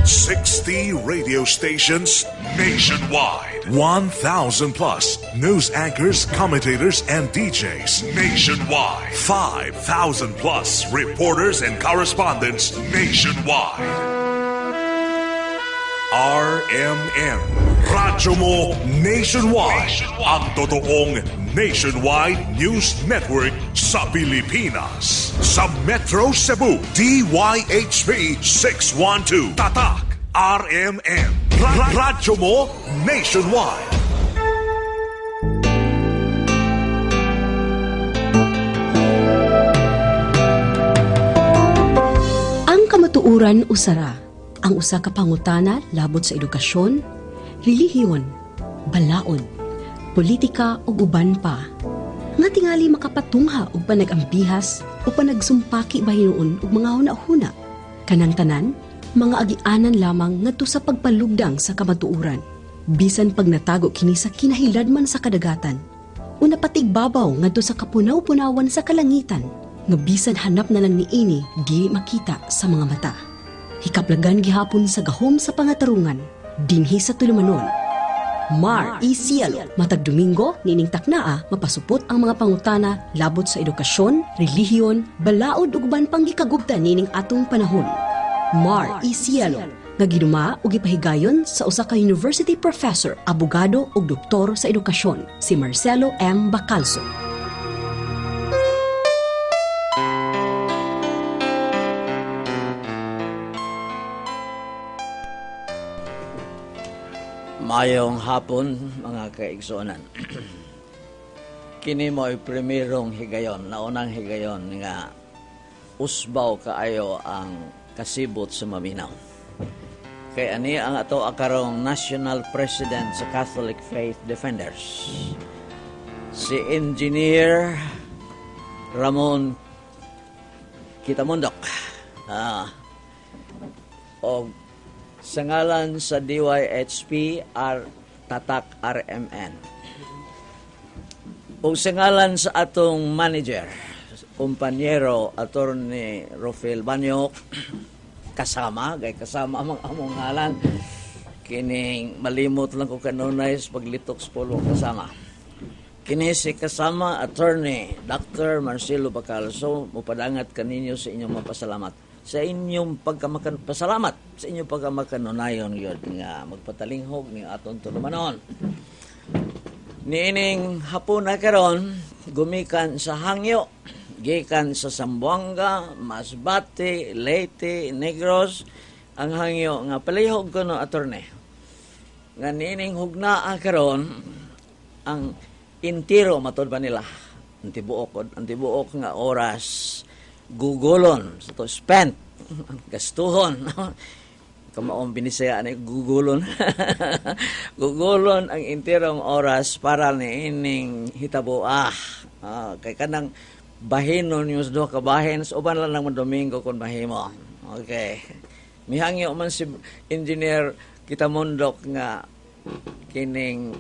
60 radio stations nationwide. 1,000 plus news anchors, commentators, and DJs nationwide. 5,000 plus reporters and correspondents nationwide. RMN, Radyo Mo Nationwide. Ang totoong nationwide news network sa Pilipinas. Sa Metro Cebu, DYHP 612. Tatak, RMN. Radyo Mo Nationwide. Ang kamatuuran usara. Ang usa ka pangutana labot sa edukasyon, relihiyon, balaod, politika ug uban pa. Nga tingali makapatungha og panagambihas o panagsumpaki bahinuon ug mga hunahuna. Kanang tanan, mga agianan lamang ngadto sa pagpalugdang sa kamatuuran. Bisan pag natago kini sa kinahiladman sa kadagatan. Una patigbabaw ngadto sa kapunaw-punawan sa kalangitan. Nga bisan hanap na lang niini di makita sa mga mata. Hikaplagan gihapon sa gahom sa pangatarungan, dinhi sa tulumanon. Mar Cielo, matag Domingo, nining taknaa, mapasupot ang mga pangutana labot sa edukasyon, relihiyon, balaod ug uban pang gikagubtan nining atong panahon. Mar Cielo, nga giduma ug gipahigayon sa usa ka university professor, abogado ug doktor sa edukasyon, si Marcelo M. Bacalso. Mayong hapon, mga kaigsuonan. Kini mo'y primerong higayon, naunang higayon nga usbaw kaayo ang kasibot sa maminaw. Kay ani ang ato akarong National President sa Catholic Faith Defenders, si Engineer Ramon Kitamundok. O sa ngalan sa DYHP Tatak RMN. O sa ngalan sa atong manager, kumpanyero, Attorney Rafael Banyok, kasama mga among ngalan, kining malimot lang ko kanunay sa paglitok sa pulong kasama. Kini si kasama Attorney Dr. Marcelo Bacalso, mupadangat kaninyo sa inyong mapasalamat. Sa inyong pasalamat sa inyong pagkamakanunayon yun nga magpatalinghog ni aton tulumanon. Niining hapon na karon gumikan sa Hangyo, gikan sa Zamboanga, Masbate, Leyte, Negros, ang Hangyo nga palihog ko no attorney. Nga niining hugnaa karon ang intiro matod ba nila. Antibuok nga oras gugulon, so spent, gastuhon. Kamaong binisayaan ay gugulon. Gugulon ang intirong oras para ni ining hitabo. Kay kanang bahinon yung do ka bahin, so uban lang naman Domingo kung bahimo. Okay. Mihangyo man si Engineer Kitamundok nga kining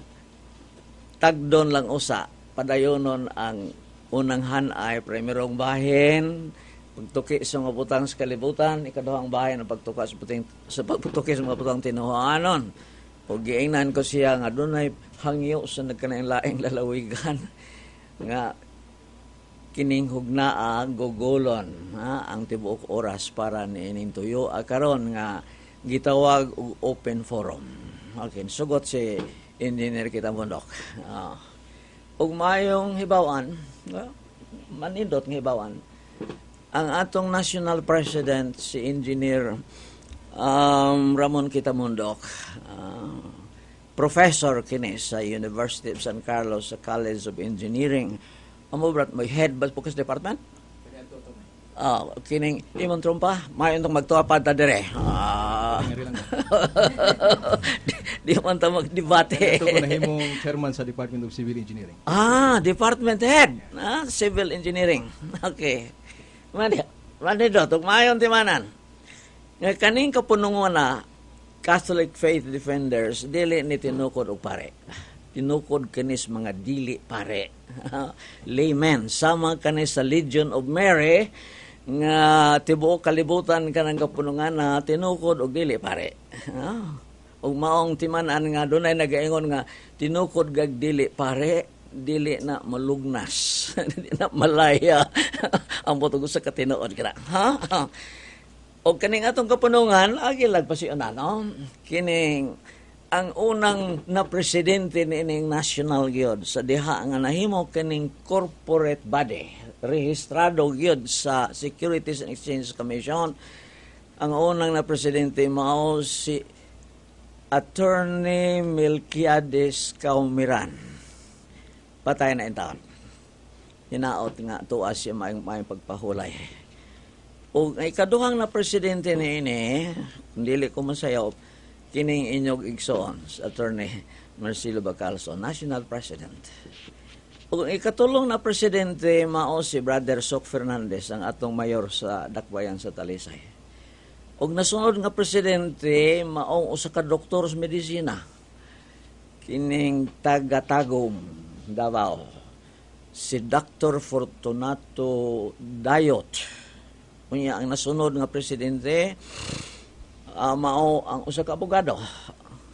tagdon lang usa, padayonon ang unang hanay, primerong bahin, pagtuki sa mga butang sa kalibutan, ikaduhang bahin ang pagtuka sa pagtuki sa mga butang tinuhanon. O giingnan ko siya nga doon ay hangyo sa nagkanaing lalawigan nga kining hugnaa gugulon ang tibuok oras para niining tuyo karon nga gitawag og open forum. Okay, sugot si Engineer Kitamundok. Ug mayong hibawan, manindot ng hibawan, ang atong National President, si Engineer Ramon Kitamundok, professor kini sa University of San Carlos sa College of Engineering. Amobrat, may head ba po kasi department? Kining imong trumpa, may itong magtuapad ta dire. Di man ta magdebate. Ito ko nahimong chairman sa Department of Civil Engineering. Department head. Civil Engineering. Okay. Mani do, tugmayon timanan. Nga kaning kapunungan na Catholic Faith Defenders, dili ni tinukod og pare. Tinukod kanis mga dili pare. Laymen. Sama kanis sa Legion of Mary, nga tibuok kalibutan ka ng kapunungan na tinukod og dili pare. Og maong timan-an nga dunay nagaingon nga tinukod gag dili pare, dili na malugnas, dili na malaya ang butog sa katinuod kira. Og kaning atong kapunungan agi lagpasiunan no. Kining ang unang na presidente niining national gyud sa diha nga nahimo kining corporate body rehistrado gyud sa Securities and Exchange Commission. Ang unang na presidente mao si Attorney Melquiades Caumiran. Patay na intaon. Hinaot nga tuas siya may pagpahulay. O ikaduhang na presidente niini, dili ko masayaw, kining inyog igsoon, Attorney Marcelo Bacalso, National President. O ikatulong na presidente mao si Brother Soc Fernandez, ang atong mayor sa Dakbayan sa Talisay. Og nasunod nga presidente maong usa ka doktor sa medisina kining taga-Tagum, Davao, si Dr. Fortunato Dayot. Unya ang nasunod nga presidente mao ang usa ka abogado,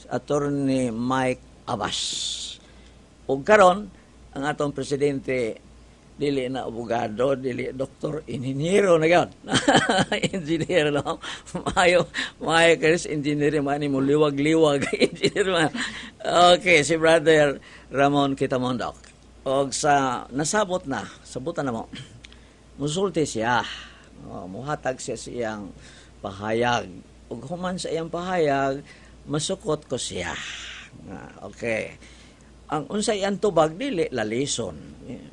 Attorney Mike Abbas. Ug karon ang atong presidente dili na abogado, dili doktor, inhinyero na gyud. Engineer no. Mayo karis engineer man mo liwag-liwag engineer man. Okay, si Brother Ramon Kitamondok. Og sa nasabot na, sabutan na mo. Musulti siya. Muhatag siya siyang pahayag. Ug human sa iyang pahayag, masukot ko siya. Okay. Ang unsay ang tubag dili lalison,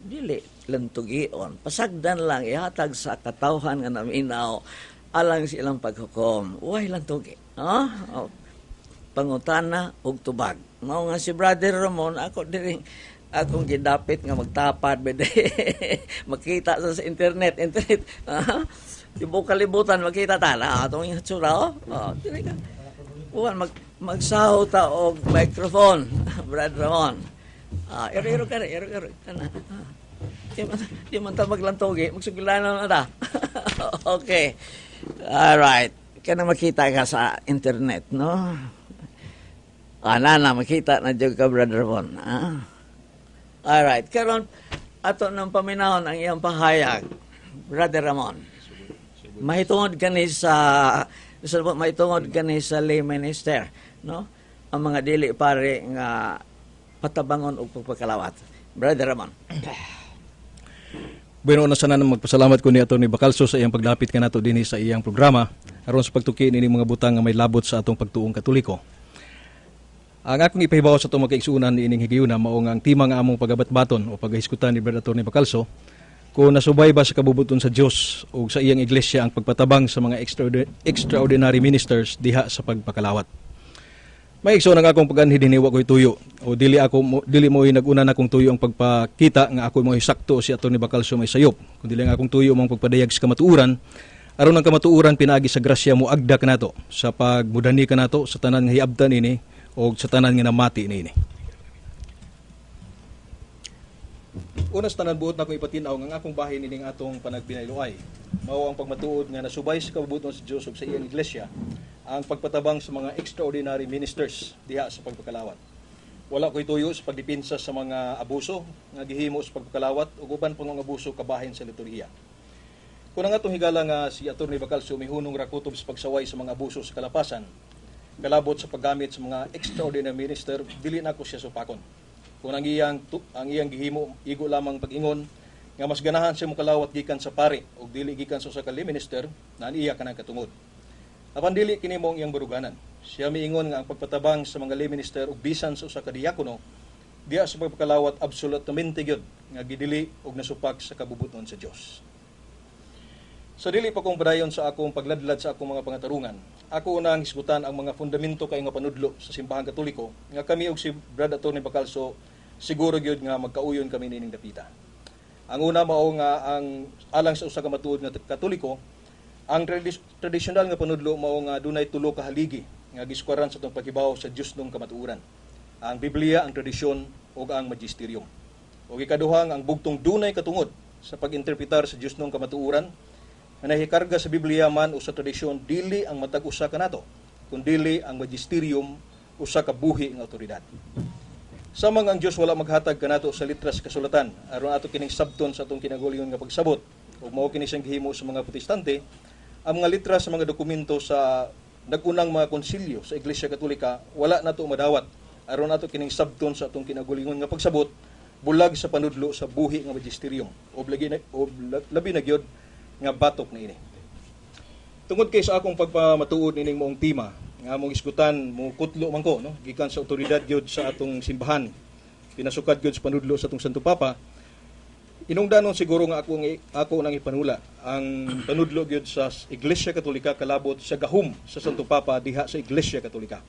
dili lantugion, pasagdan lang ihatag sa katawhan nga naminaw alang silang paghukom. Uy lantugi, pangutana og tubag. Mao nga si Brother Ramon, ako diri akong gidapit nga magtapad bede. Makita sa internet, tibuok kalibutan makita ta na atong itsura dili ka. Uwan magsaho ta og microphone, Brad Ramon. Ero ka. Di man ta maglantogi, magsuglanan na ta. Okay. Alright. Kana makita ka sa internet, no? Na makita na jud ka, Brad Ramon. Alright. Karon ato nang paminahon ang iyang pahayag, Brother Ramon. Mahitungod kani sa lay minister, no? Ang mga dili pare nga patabangon og pagpakalawat. Brother Ramon. Bueno, una sana magpasalamat ko ni Atty. Bacalso sa iyang paglapit kanato dinhi sa iyang programa aron sa pagtuki ini mga butang nga may labot sa atong pagtuong Katoliko. Ang akong ipahibaw sa itong magkaigsuunan ining higayuna mao nga ang tema nga among pagabatbaton o paghiskutan ni Brother Atty. Bacalso kung nasubay ba sa kabubuton sa Dios o sa iyang iglesia ang pagpatabang sa mga extraordinary ministers diha sa pagpakalawat. May igsoon ang akong paganhi dinhiwa ko'y tuyo o dili mo naguna na akong tuyo ang pagpakita nga ako mo sakto si Atty. Bacalso may sayop. Kun dili ang akong tuyo mong pagpadayag sa kamatuuran aron ang kamatuuran pinaagi sa grasya mo agda kanato sa pagmudani kanato sa tanan nga hiabtan ini o sa tanan nga namati ini. Una sa tanan buot na akong ipatinaw nga akong bahin ining atong panagbinayloay. Mao ang pagmatuod nga nasubay sa kabubuton sa Dios ug sa iyang iglesia ang pagpatabang sa mga extraordinary ministers diha sa pagpakalawat. Wala ko'y tuyo sa pagdipinsa sa mga abuso nga gihimo sa pagpakalawat ug uban pang mga abuso kabahin sa liturhiya. Kung ang atong higala nga si Atty. Bacalso mihunong rakutob sa pagsaway sa mga abuso sa kalapasan, kalabot sa paggamit sa mga extraordinary minister, dili na ko siya supakon. Kung ang iyang gihimo igo lamang pag-ingon nga mas ganahan siya mokalawat gikan sa pare ug dili gikan sa usa ka minister na iya kanang katungod. Apan dili kini mong iyang baruganan. Siya miingon nga ang pagpatabang sa mga lay minister ug bisan sa usa ka diakono diya sa pagpakalawat absolutamente gyud nga gidili ug nasupak sa kabubuton sa Dios. So dili pa kong padayon sa akong pagladlad sa akong mga pangatarungan. Ako unang hisgutan ang mga fundamento kay nga panudlo sa simbahan Katoliko nga kami og si Brad Atty. Bacalso siguro gyud nga magkauyon kami nining dapita. Ang una mao nga ang alang sa usa ka matuod nga Katoliko, ang tradisyonal nga panudlo mao nga dunay tulo ka haligi nga gisukwaran sa atong paghibaw sa Dios nung kamatuoran. Ang Biblia, ang tradisyon ug ang magisterium. Ug ikaduha ang bugtong dunay katungod sa pag-interpretar sa Dios nung kamatuoran nga nahikarga sa Biblia man o sa tradisyon dili ang matag usa kanato, kundili ang magisterium usa ka buhi nga awtoridad. Samang ang Dios wala maghatag kanato sa litras kasulatan aron ato kining sabton sa atong kinagulingon nga pagsabot ug mao kini siyang gihimo sa mga protestante, ang mga litras sa mga dokumento sa nagunang mga konsilyo sa Iglesia Katolika wala nato madawat aron ato kining sabton sa atong kinagulingon nga pagsabot bulag sa panudlo sa buhi nga magisterium o labi na gyud nga batok na ini. Tungod kay sa akong pagpamatuod ining moong tema nga mong isgutan mo kutlo man ko no gikan sa otoridad gyud sa atong simbahan pinasukad gyud sa panudlo sa atong Santo Papa, inungdanon siguro nga ako nang ipanula ang panudlo gyud sa Iglesia Katolika kalabot sa gahom sa Santo Papa diha sa Iglesia Katolika.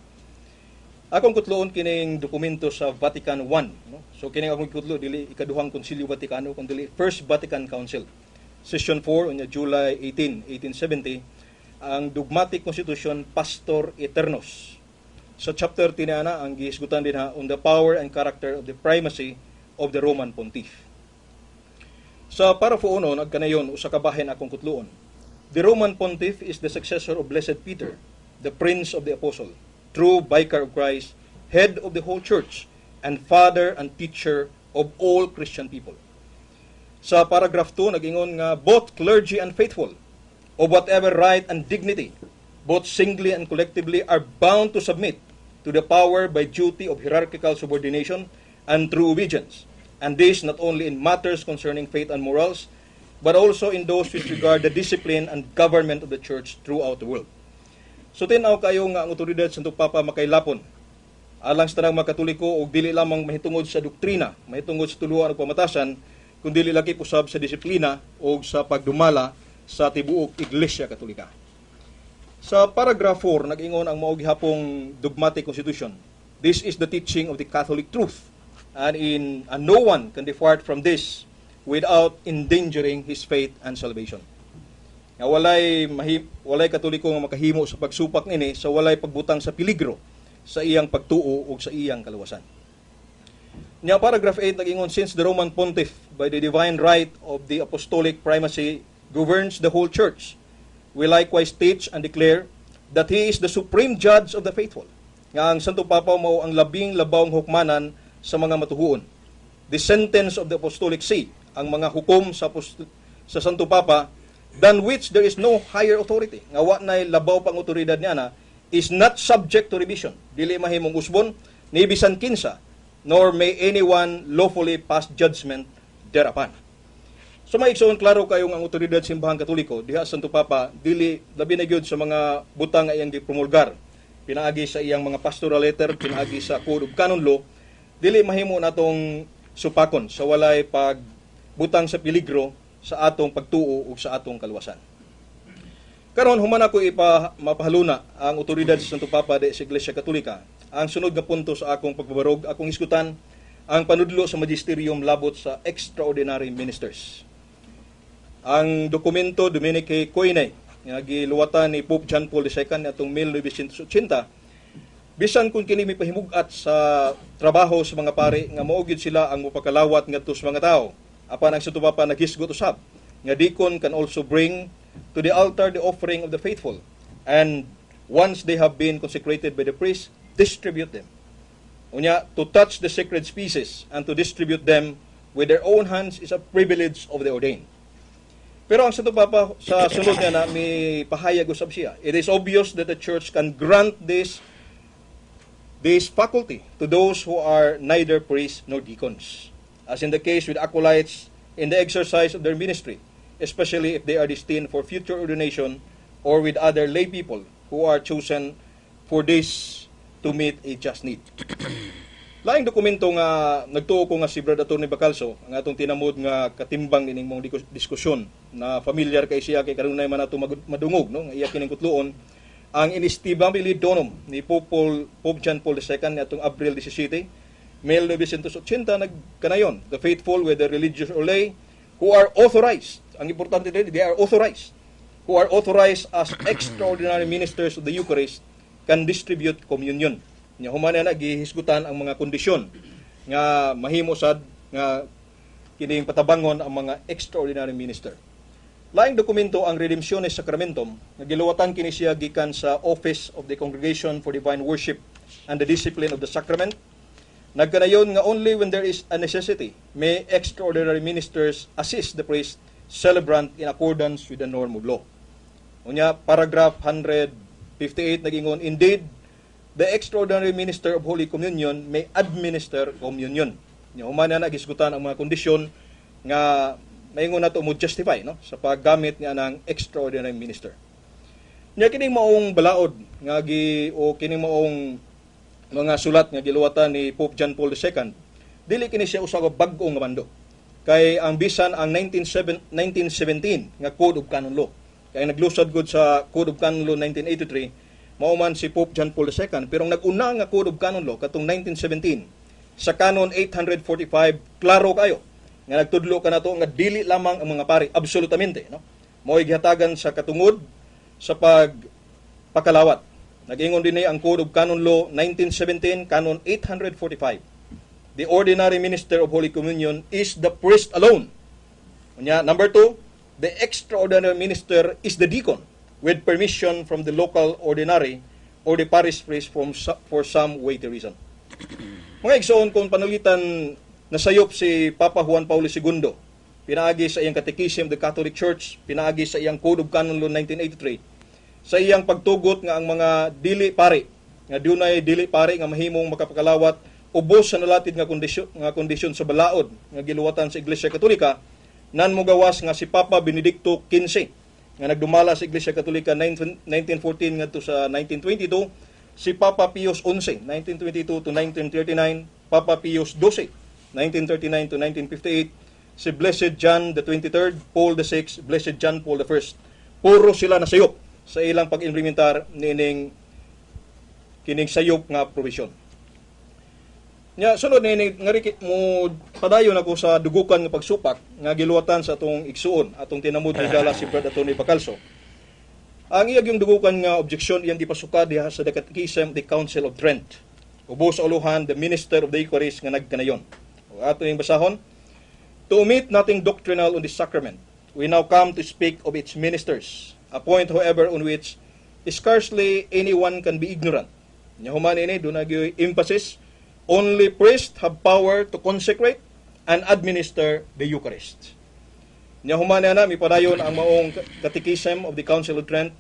Akong kutloon kining dokumento sa Vatican I, no? So kining akong kutlo dili ikaduhang Konsilyo Vaticano kundi First Vatican Council, Session 4 on July 18, 1870, ang Dogmatic Constitution Pastor Aeternus. Sa chapter 10 na ang gihisgutan din on the power and character of the primacy of the Roman Pontiff. Sa parapho 1 nagkanayon usa ka bahin akong kutloon. The Roman Pontiff is the successor of Blessed Peter, the Prince of the Apostle, true vicar of Christ, head of the whole church, and father and teacher of all Christian people. Sa paragraph 2 nag-ingon nga both clergy and faithful of whatever right and dignity, both singly and collectively, are bound to submit to the power by duty of hierarchical subordination and true obedience, and this not only in matters concerning faith and morals, but also in those which regard the discipline and government of the church throughout the world. So tinaw kayo nga ang otoridad sa Santo Papa makailapon alang sa tanang mga Katoliko og dili lamang mahitungod sa doktrina, mahitungod sa tuluan ug pamatasan, kundi laki usab sa disiplina o sa pagdumala sa tibuok Iglesia Katolika. Sa paragraph 4, nag-ingon ang maog gihapong Dogmatic Constitution. This is the teaching of the Catholic truth, and no one can depart from this without endangering his faith and salvation. Nga walay Katoliko nga makahimo sa pagsupak nini sa walay pagbutang sa peligro sa iyang pagtuo o sa iyang kaluwasan. Nya paragraph 8 nag-ingon, since the Roman Pontiff by the divine right of the apostolic primacy governs the whole church, we likewise teach and declare that he is the supreme judge of the faithful. Nga ang Santo Papa mao ang labing labawng hukmanan sa mga matuhuon. The sentence of the apostolic see, ang mga hukom sa Santo Papa, than which there is no higher authority. Nga wa nay labaw pang otoridad niya na, is not subject to revision. Dili mahimong usbon ni bisan kinsa, nor may anyone lawfully pass judgment thereupon. So maigsoon klaro kayong ang otoridad simbahan Katoliko diha sa Santo Papa dili labi na gyud sa mga butang nga iyang gipromulgar, pinaagi sa iyang mga pastoral letter, pinaagi sa Code of Canon Law, dili mahimo natong supakon sa walay pagbutang sa peligro sa atong pagtuo ug sa atong kaluwasan. Karon human ako mapahaluna ang otoridad sa Santo Papa sa Iglesia Katolika. Ang sunod nga punto sa akong pagbabarog, akong iskutan ang panudlo sa magisterium labot sa extraordinary ministers. Ang dokumento Dominicae Coinae nga giluwatan ni Pope John Paul II atong 1980, bisan kung kini mipahimugat sa trabaho sa mga pari nga mao gyud sila ang mopakalawat ngadto sa mga tao. Apan ang Santo Papa naghisgot usab nga deacon can also bring to the altar the offering of the faithful, and once they have been consecrated by the priest, distribute them. Unya, to touch the sacred species and to distribute them with their own hands is a privilege of the ordained. Pero ang Santo Papa sa sunod niya na may pahayag usab siya. It is obvious that the church can grant this faculty to those who are neither priests nor deacons, as in the case with acolytes in the exercise of their ministry, especially if they are destined for future ordination, or with other lay people who are chosen for this to meet a just need. Laing dokumento nga nagtuo ko nga si Brother Atty. Bacalso, ang atong tinamod nga katimbang nining mong diskusyon na familiar kay siya kay kanunay man ato madungog no, nga iya kining kutluon ang Inestimabili Donum ni Pope John Paul II atong April 17, 1980 nagkanayon, the faithful, whether religious or lay, who are authorized, ang importante din, they are authorized, who are authorized as extraordinary ministers of the Eucharist, can distribute communion. Nya human na gihisgutan ang mga kondisyon nga mahimo sad nga kining patabangon ang mga extraordinary minister. Laing dokumento ang Redemptionis Sacramentum nga giluwatan kini siya gikan sa Office of the Congregation for Divine Worship and the Discipline of the Sacrament. Nagkanayon nga only when there is a necessity may extraordinary ministers assist the priest celebrant in accordance with the norm of law. Unya paragraph 158 nagingon, indeed the extraordinary minister of Holy Communion may administer communion. Nya human na nagisgutan ang mga kondisyon nga maingon nato mo justify no sa paggamit niya ng extraordinary minister. Nya kining maong balaod nga kining maong mga sulat nga giluwatan ni Pope John Paul II, dili kini siya usa ka bag-o nga mando. Kay ang bisan ang 1917 nga Code of Canon Law. Kay naglusad gud sa Code of Canon Law 1983, mao man si Pope John Paul II, pero ang nag-una nga Code of Canon Law katong 1917 sa Canon 845 klaro kayo nga nagtudlo ka nato nga dili lamang ang mga pari absolutamente no mao gihatagan sa katungod sa pagpakalawat. Nag-ingon din ang Code of Canon Law 1917 Canon 845, the ordinary minister of Holy Communion is the priest alone. Unya, number 2, the extraordinary minister is the deacon with permission from the local ordinary or the parish priest for some weighty reason. Mga igsoon, kung panulitan nasayop si Papa Juan Paulo II, pinaagi sa iyang Catechism of the Catholic Church, pinaagi sa iyang Code of Canon Law 1983, sa iyang pagtugot nga ang mga dili pari, nga dunay dili pari nga mahimong makapakalawat ubos sa nalatid nga kondisyon sa balaod nga giluwatan sa Iglesia Katolika, nan mogawas nga si Papa Benedicto XV nga nagdumala sa Iglesia Katolika 1914 ngadto sa 1922, si Papa Pius XI 1922 to 1939, Papa Pius XII 1939 to 1958, si Blessed John the 23rd, Paul VI, Blessed John Paul I. Puro sila nasayop sa ilang pag-implementar nining kining sayop nga provision. Nya sunod ni nga mo padayon ako sa dugukan nga pagsupak nga giluwatan sa atong igsuon, atong tinamud ni Dallas si Brad Atty. Bacalso. Ang iyang dugukan nga objection iyang gipasuka diha sa the Catechism of the Council of Trent. Ubos sa uluhan the Minister of the Eucharist nga nagkanayon. Ato yung basahon, to omit nothing doctrinal on this sacrament, we now come to speak of its ministers, a point, however, on which scarcely anyone can be ignorant. Human ini, doon emphasis, only priests have power to consecrate and administer the Eucharist. Human na, mipadayon ang maong Catechism of the Council of Trent.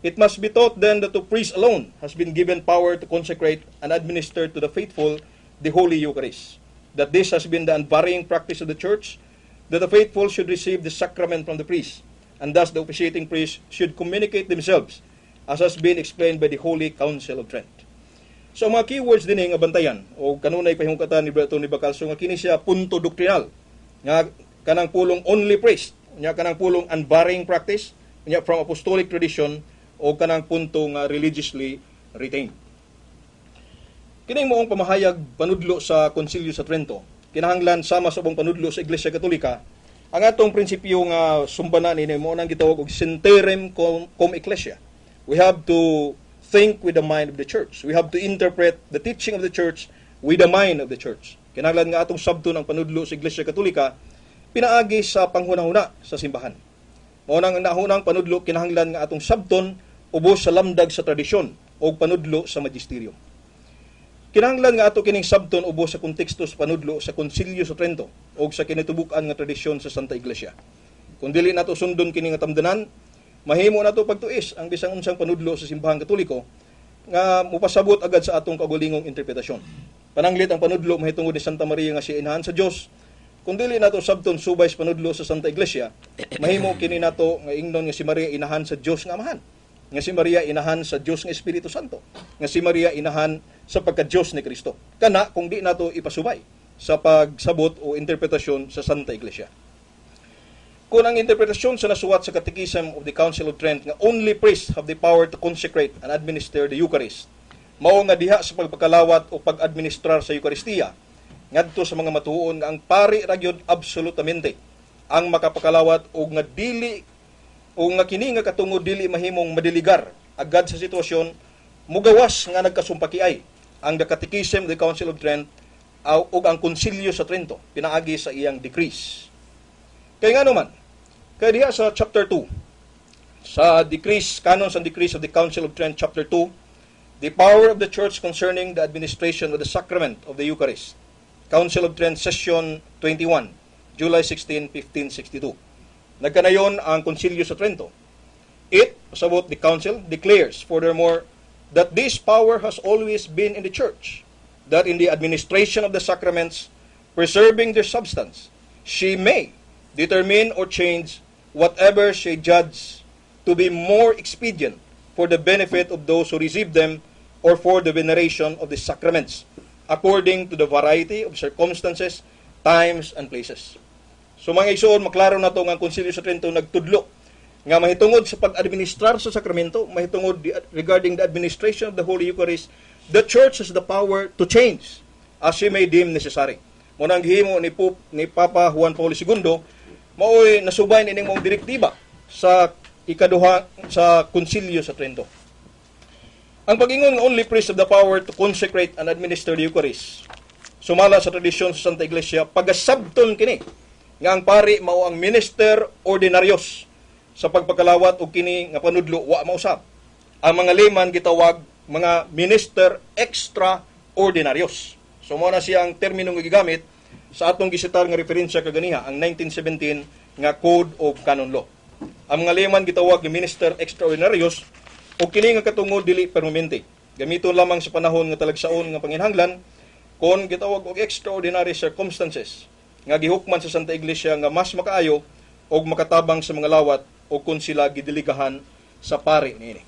It must be taught then that to priest alone has been given power to consecrate and administer to the faithful the Holy Eucharist. That this has been the unvarying practice of the Church, that the faithful should receive the sacrament from the priest, and thus the officiating priest should communicate themselves, as has been explained by the Holy Council of Trent. So mga keywords din nga bantayan, o kanunay pahingkatan ni Brad Atty. Bacalso, nga kini siya punto doktrinal, nga kanang pulong only priest, nga kanang pulong unvarying practice, nga from apostolic tradition, o kanang punto nga religiously retained. Kining moong pamahayag panudlo sa Konsilyo sa Trento, kinahanglan sama sa ubang panudlo sa Iglesia Katolika, ang atong prinsipyo nga sumbanan ini mo nang gitawag og Centerem cum Ecclesia. We have to think with the mind of the church. We have to interpret the teaching of the church with the mind of the church. Kinahanglan nga atong sabton ang panudlo sa Iglesia Katolika pinaagi sa panghunahuna sa simbahan. Mao nang nahunang panudlo kinahanglan nga atong sabton ubos sa lamdag sa tradisyon o panudlo sa magisterium. Kinahanglan nga ato kining sabton ubos sa konteksto sa panudlo sa Konsilyo sa Trento o sa kinatubuk-an nga tradisyon sa Santa Iglesia. Kung dili nato sundon kini nga tamdanan, mahimo nato pagtuis ang bisang unsang panudlo sa simbahan Katoliko nga mupasabot agad sa atong kagulingong interpretasyon. Pananglit ang panudlo mahitungod ni Santa Maria nga siya inahan sa Dios. Kung dili nato sabton subay sa panudlo sa Santa Iglesia, mahimo kini nato nga ingnon nga si Maria inahan sa Dios nga Amahan, nga si Maria inahan sa Dios nga Espiritu Santo, nga si Maria inahan sa pagka-Diyos ni Kristo. Kana kung di nato ipasubay sa pagsabot o interpretasyon sa Santa Iglesia. Kung ang interpretasyon sa nasuwat sa Catechism of the Council of Trent nga only priests have the power to consecrate and administer the Eucharist, mao nga diha sa pagpakalawat o pag-administrar sa Eucharistia, ngadto sa mga matuon nga ang pari ra gyud absolutamente ang makapakalawat o nga dili o nga kini nga katungod dili mahimong madiligar agad sa sitwasyon, mugawas nga nagkasumpakiay ang the Catechism of the Council of Trent o ang Konsilyo sa Trento pinaagi sa iyang decrees. Kaya nga naman, Kaya diha sa chapter 2, sa decrees, canons and decrees of the Council of Trent, chapter 2, the power of the church concerning the administration of the sacrament of the Eucharist. Council of Trent, session 21, July 16, 1562. Nagkanayon ang Konsilyo sa Trento. It, sabot the council, declares furthermore that this power has always been in the church, that in the administration of the sacraments, preserving their substance, she may determine or change whatever she judges to be more expedient for the benefit of those who receive them or for the veneration of the sacraments, according to the variety of circumstances, times, and places. So mga igsoon, maklaro na ito ang Konsilyo sa Trento nagtudlo nga mahitungod sa pag-administrar sa sakramento, mahitungod regarding the administration of the Holy Eucharist, the Church has the power to change as she may deem necessary. Munang gihimo ni Papa Juan Paulo II, mao'y nasubay nining mong direktiba sa ikaduha sa Konsilyo sa Trento. Ang pag-ingon ng only priest of the power to consecrate and administer the Eucharist, sumala sa tradisyon sa Santa Iglesia, pagasabton kini nga ang pari mao ang minister ordinarios sa pagpagkalawat og kini nga panudlo wa mausab. Ang mga layman gitawag mga minister extraordinarios. So mo na siya ang termino nga gigamit sa atong gisitar nga referensya kaganiha ang 1917 nga Code of Canon Law. Ang mga layman gitawag nga minister extraordinarios o kini nga katungod dili permanente. Gamiton lamang sa panahon nga talagsaon nga panginhanglan kon gitawag og extraordinary circumstances nga gihukman sa Santa Iglesia nga mas makaayo og makatabang sa mga lawat o kung sila gidiligahan sa pari niini.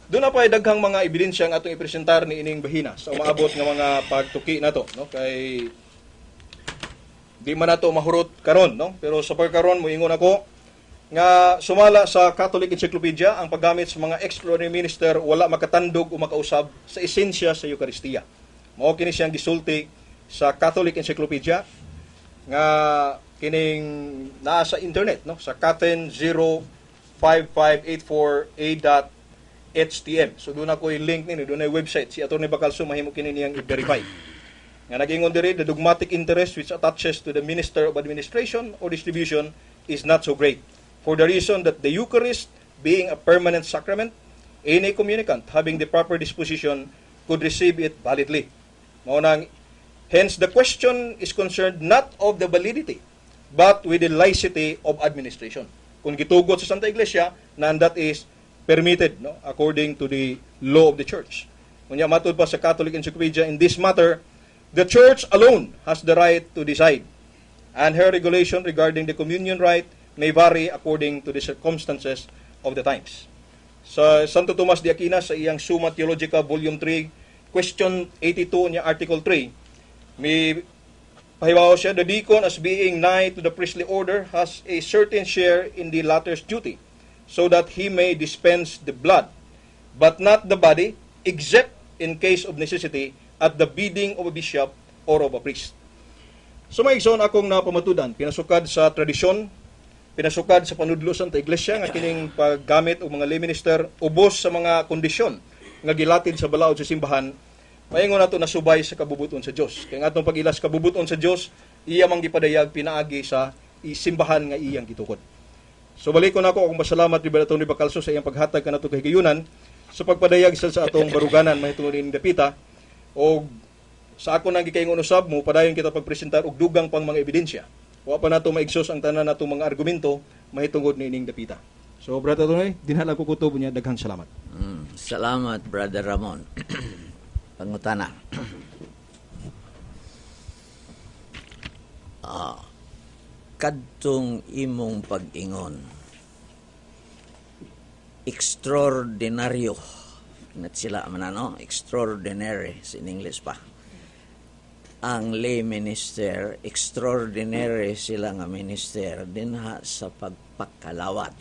Doon na pa daghang mga ebidensya ang atong ipresentar ni ining bahina sa umaabot nga mga pagtuki nato, no? Kay di man nato mahurot karon, no? Pero sa pagkaron moingon ako nga sumala sa Catholic Encyclopedia ang paggamit sa mga extraordinary minister wala makatandog o makausab sa esensya sa Eucharistia. Mao kini siyang gisulti sa Catholic Encyclopedia nga kining naa sa internet, no, sa Caten 05584a.htm. So doon ako i-link nini, doon ay website si Atty. Bacalso mahimo kini niyang i-verify nga nagingon diri the dogmatic interest which attaches to the minister of administration or distribution is not so great for the reason that the Eucharist being a permanent sacrament, any communicant having the proper disposition could receive it validly. Mao nang hence, the question is concerned not of the validity, but with the licity of administration. Kung gitugot sa Santa Iglesia, na that is permitted, no, according to the law of the Church. Kunya matud pa sa Catholic Encyclopedia, in this matter, the Church alone has the right to decide, and her regulation regarding the communion rite may vary according to the circumstances of the times. Sa Santo Tomas de Aquino, sa iyang Summa Theologica, Volume 3, Question 82 niya, Article 3, may pahibaw siya, the deacon as being nigh to the priestly order has a certain share in the latter's duty, so that he may dispense the blood, but not the body, except in case of necessity, at the bidding of a bishop or of a priest. So may igsoon akong napamatudan, pinasukad sa tradisyon, pinasukad sa panudlo sa Iglesia, nga kining paggamit og mga lay minister, ubos sa mga kondisyon nga gilatid sa balaod sa simbahan, maingon nato na subay sa kabubuton sa Dios. Kay atong pag-ilas kabubuton sa Dios, iya mang gipadayag pinaagi sa simbahan nga iyang gitukod. So balik ko nako akong pasalamat ni Brother Tony Bacalso sa iyang paghatag kanato kay higayunan sa pagpadayag sa atong baruganan mahitungod ining dapita, o sa ako nang gikaingon usab mo padayon kita pagpresentar og dugang pang mga ebidensya. Wa pa nato maigsos ang tanan natong mga argumento mahitungod ni ining dapita. So Brother Tony, dinhala ko kutob niya, daghang salamat. Salamat Brother Ramon. Pangutana. Kadtong imong pag-ingon, extraordinaryo, not sila man ano, extraordinary sa English pa. Ang lay minister, extraordinary sila nga minister dinha sa pagpakalawat.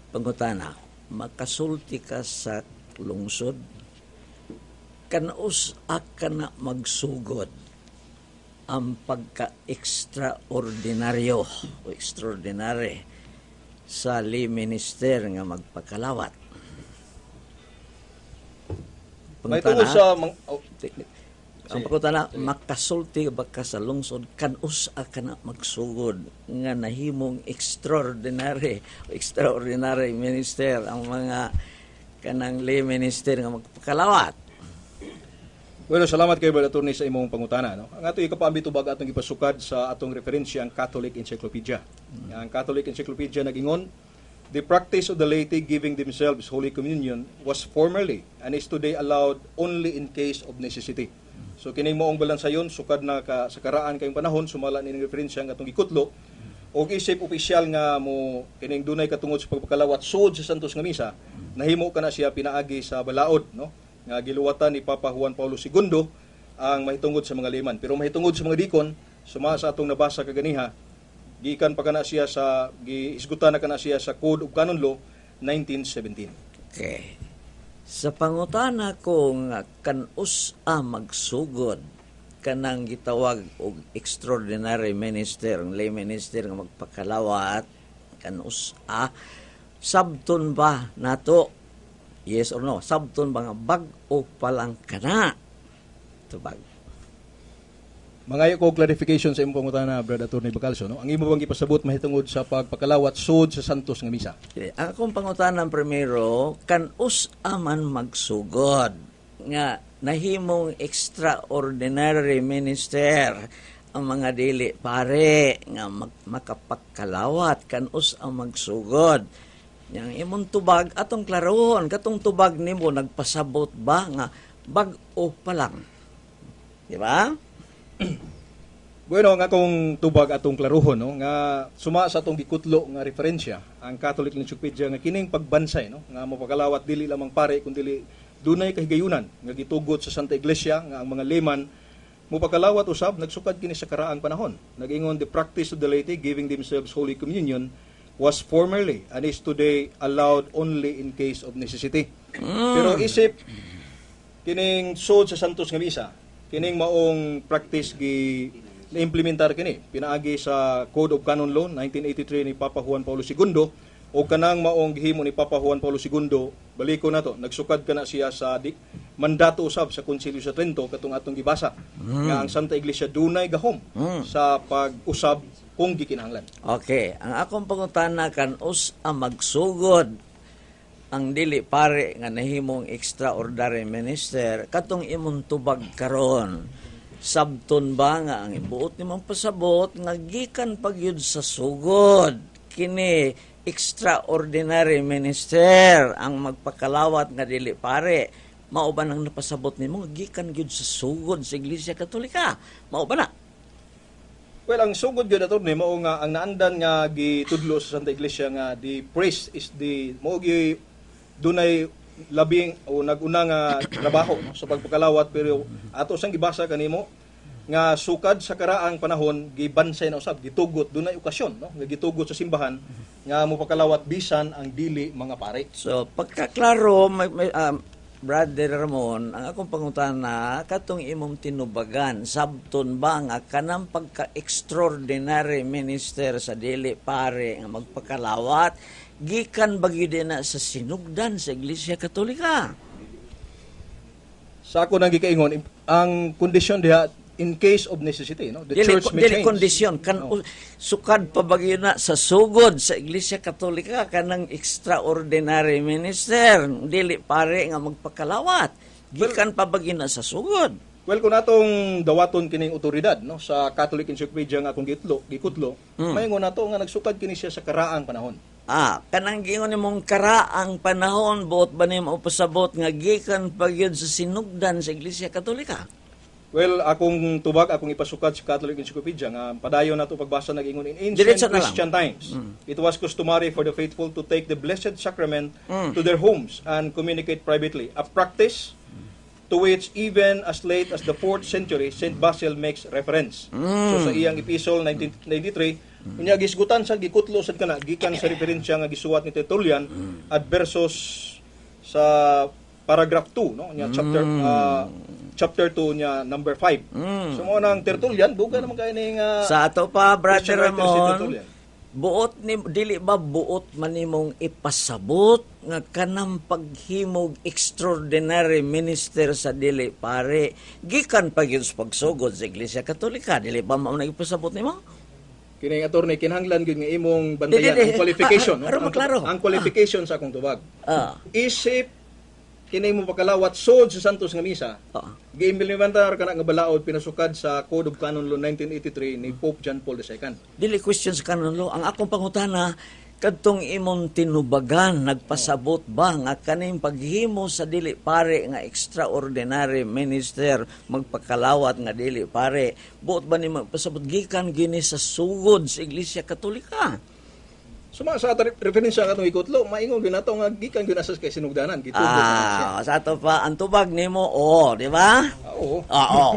Pangutana, makasulti ka sa lungsod, kanaus ka na magsugod ang pagka-extraordinaryo o extraordinary sa lay minister nga ang pangutana, makasulti ba ka sa lungsod kanus ka na magsugod nga nahimong extraordinary minister ang mga kanang lay minister nga magpakalawat. Well, salamat kay Brother Attorney sa imong pangutana. No? Ang ato ikapaambitubag atong ipasukad sa atong referensya ang Catholic Encyclopedia. Ang Catholic Encyclopedia nagingon, the practice of the laity giving themselves Holy Communion was formerly and is today allowed only in case of necessity. So kining moong balansayon, sukad na sa karaan kayong panahon, sumala ni referensya ang atong gikutlo, o isip opisyal nga mo kining dunay katungod sa pagpakalawat sud sa Santos nga Misa, nahimo ka na siya pinaagi sa balaod, no? Nga giluwatan ni Papa Juan Paulo II ang mahitungod sa mga layman. Pero mahitungod sa mga dikon, suma sa atong nabasa kaganiha, gikan pa kana siya sa giisgutan na kana siya sa Code of Canon Law 1917. Okay. Sa pangutana kung kanus magsugod kanang gitawag og extraordinary minister, lay minister nga magpakalawat, kanus sabton ba nato? Yes or no? Sabton ba nga bag-o palang kana? Tubag. Mangayo ko clarification sa imong pangutana, Brother Attorney Bacalso, no? Ang imo bang ipasabot mahitungod sa pagpakalawat sud sa Santos nga Misa? Ang akong pangutanan primero, kanus man magsugod nga nahimong extraordinary minister ang mga dili pare nga makapagkalawat kanus ang magsugod. Yang imong tubag atong klarohon, katong tubag nimo nagpasabot ba nga bag-o pa lang. Di ba? Bueno, nga akong tubag atong klarohon, no, nga suma sa atong gikutlo nga referensya ang Catholic Encyclopedia nga kining pagbansay, no, nga mapakalawat dili lamang pare kundi dunay kahigayunan nga gitugot sa Santa Iglesia nga ang mga layman mopakalawat usab nagsukad kini sa karaang panahon. Nag-ingon, the practice of the laity giving themselves Holy Communion was formerly and is today allowed only in case of necessity. Pero isip kining sud sa Santos nga Misa, kining maong practice na-implementar kini pinaagi sa Code of Canon Law 1983 ni Papa Juan Paulo II o kanang maong gihimo ni Papa Juan Paulo II, baliko na to, nagsukad kana siya sa mandato usab sa Konsilyo sa Trento katong atong gibasa nga ang Santa Iglesia dunay gahom sa pag-usab kung gikinahanglan. Okay, ang akong pangutana kanus magsugod ang dili pare nga nahimong extraordinary minister katong imong tubag karon. Sabton ba nga ang ibuot nimong pasabot nga gikan pagyud sa sugod kini extraordinary minister ang magpakalawat nga dili pare, mao ba nang napasabot nimo gikan gyud sa sugod sa Iglesia Katolika? Mao ba na? Well, ang sugod gyud ato ni mao nga ang naandan nga gitudlo sa Santa Iglesia nga the priest is the mao gi dunay labing o naguna nga trabaho, no, sa pagpakalawat, pero ato sang gibasa kanimo nga sukad sa karaang panahon gibansay na usab, gitugot dunay okasyon, no, nga gitugot sa simbahan nga mopakalawat bisan ang dili mga pare. So pagkaklaro Brother Ramon, ang akong pangutana katong imong tinubagan, sabton ba nga kanang pagka-extraordinary minister sa dili pare nga magpakalawat, gikan ba gyud na sa sinugdan sa Iglesia Katolika? Sa ako nang gikaingon, ang kondisyon diha in case of necessity, no? The church may change. Kondisyon kan sukad pa ba gyud na sa sugod sa Iglesia Katolika kanang extraordinary minister dili pare nga magpakalawat, gikan pa ba gyud na sa sugod? Well, kung natong dawaton kining otoridad, no, sa Catholic Encyclopedia nga akong gikutlo, mayngon nato nga nagsukad kini siya sa karaang panahon. Kanang giingon nimong karaang panahon, buot ba nimo pasabot nga gikan pa gyud sa sinugdan sa Iglesia Katolika? Well, akong tubag, akong ipasukat sa Catholic Encyclopedia nga padayon nato pagbasa nag-ingon, in ancient Christian times, it was customary for the faithful to take the Blessed Sacrament to their homes and communicate privately, a practice to which even as late as the 4th century, St. Basil makes reference. So sa iyang epistle 1993, unya gisgutan sa gikutlo sad kana gikan sa referensya nga gisuwat ni Tertullian at versos sa paragraph 2, no, nya chapter 2 niya number 5. So mo nang Tertullian duga naman kay ning sa ato pa Brother Ramon, buot ni dili ba buot man nimong ipasabot nga kanang paghimog extraordinary minister sa dili pare gikan pa gyud sa pagsugod sa Iglesia Katolika, dili pa mao nagpasabot nimo? Kini attorney kinahanglan gyud nga imong bantayan ang qualification, no? Klaro. Ang qualification sa akong tubag. Ah. Isip kini mo pakalawat sod sa Santos nga misa. Giimplementar kana nga balaod pinasukad sa Code of Canon Law 1983 ni Pope John Paul II. Dili question sa kanon law. Ang akong pangutana, kadtong imong tinubagan, nagpasabot ba nga kaning paghimo sa dili pare nga extraordinary minister magpakalawat nga dili pare, buot ba ni magpasabot gikan gini sa sugod sa Iglesia Katolika? Suma sa referensya katong ikutlo, maingon gyud nato nga gikan gyud asas kay sinugdanan, gitugod na siya. Sa ato pa ang tubag nimo, di ba? Oo.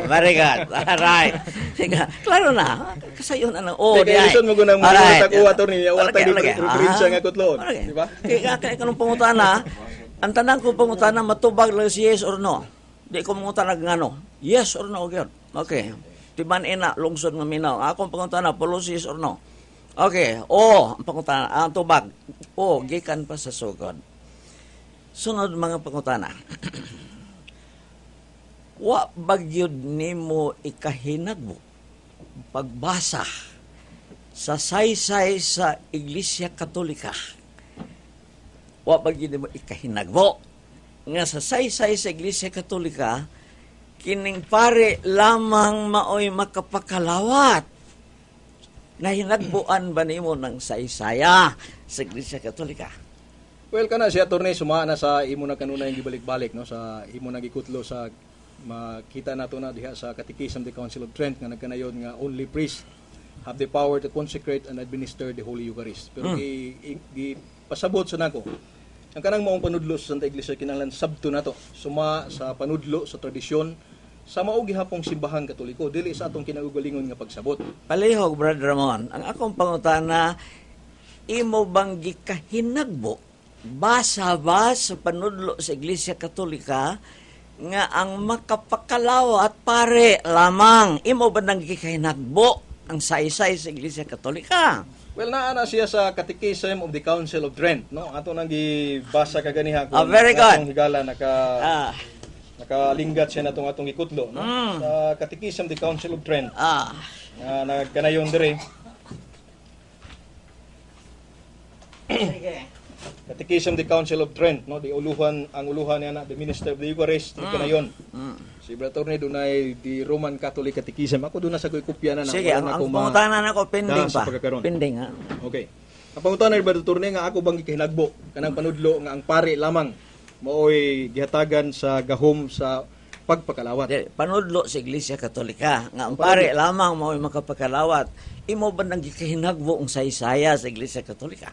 Very good. Alright. Sige, klaro na. Kasayon na Kaya listen mo gunang mga takuha to niya, watay di referensya nga kutlo, di ba? Kaya kanong pangutana, ang tanang ko pangutana, matubag lang si yes or no. Di ko mangutana ngano. Yes or no, gyud. Okay. Tiban ina lungsod nga minaw. Akong pangutana, pulos yes or no. Okay, ang pangutana, ang tubag. Gikan pa sa sugod. Sunod mga pangutana. Wa bagyod nimo ikahinagbo pagbasa sa saysay sa Iglesia Katolika. Wa bagyod nimo ikahinagbo nga sa saysay sa Iglesia Katolika kining pare lamang maoy makapakalawat. Nahinagbuan ba nimo ng saysaya sa Iglesia Katolika? Well, kana si attorney suma na sa imo na kanunay gibalik-balik, no, sa imo nagikutlo sa makita nato na diha sa Catechism of the Council of Trent nga nagkanayon nga only priests have the power to consecrate and administer the Holy Eucharist. Pero pasabot sa nako ang kanang maong panudlo sa Santa Iglesia kinahanglan sabto nato suma sa panudlo sa tradisyon sa mao gihapong simbahang Katoliko dili sa atong kinaugalingon nga pagsabot. Palihog, Brother Ramon, ang akong pangutana, imo bang gikahinagbo basa ba sa panudlo sa Iglesia Katolika nga ang makapakalawat pare lamang, imo ba nang gikahinagbo ang saysay sa Iglesia Katolika? Well, naa siya sa Catechism of the Council of Trent, no? Ato nang gibasa kaganiha kung very good. atong higala nakalinggat siya natong atong ikutlo, no? Sa Catechism of the Council of Trent. Nagkanayon dire. Catechism of the Council of Trent, no? Ang uluhan niya na the Minister of the Eucharist, kanayon. Si Brother ni dunay di Roman Catholic Catechism. Ako doon na sa kopya na. Sige, ang pangutanan ako pending pa. Pending ha. Okay. Ang pangutanan ni Brother ni nga ako bang gikahinagbo kanang panudlo nga ang pare lamang maoy gihatagan sa gahom sa pagpakalawat. Panudlo sa Iglesia Katolika nga ang pare lamang maoy makapakalawat. Imo ba nang gikahinagbo ang saysaya sa Iglesia Katolika?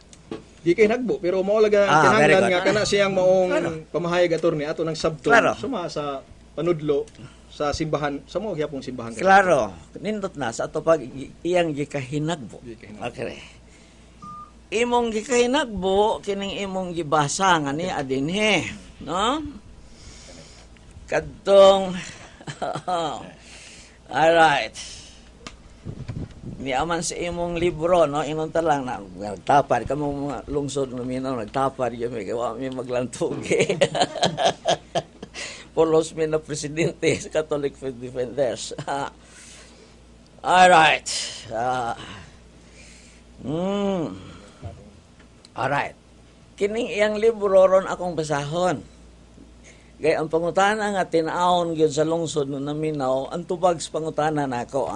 Di kay nagbo pero mao laga kinahanglan nga kana siyang maong pamahayag attorney ato ng sabton suma sa panudlo sa simbahan sa mao gyapong simbahan. Klaro, nindot na sa ato pag iyang gikahinagbo. Okay. Imong gikahinagbo kining imong gibasa nga ni adinhe, no? Kadtong alright. Niaman sa imong libro, no, inunta lang na nagtapad kamo mga lungsod ng minaw nagtapad gyud mi maglantugi. Polos mi na presidente sa Catholic Faith Defenders. Alright. Alright. Kining iyang libro ron akong basahon. Gay ang pangutana nga tinaon gyud sa lungsod ng Minaw, ang tubag sa pangutana nako,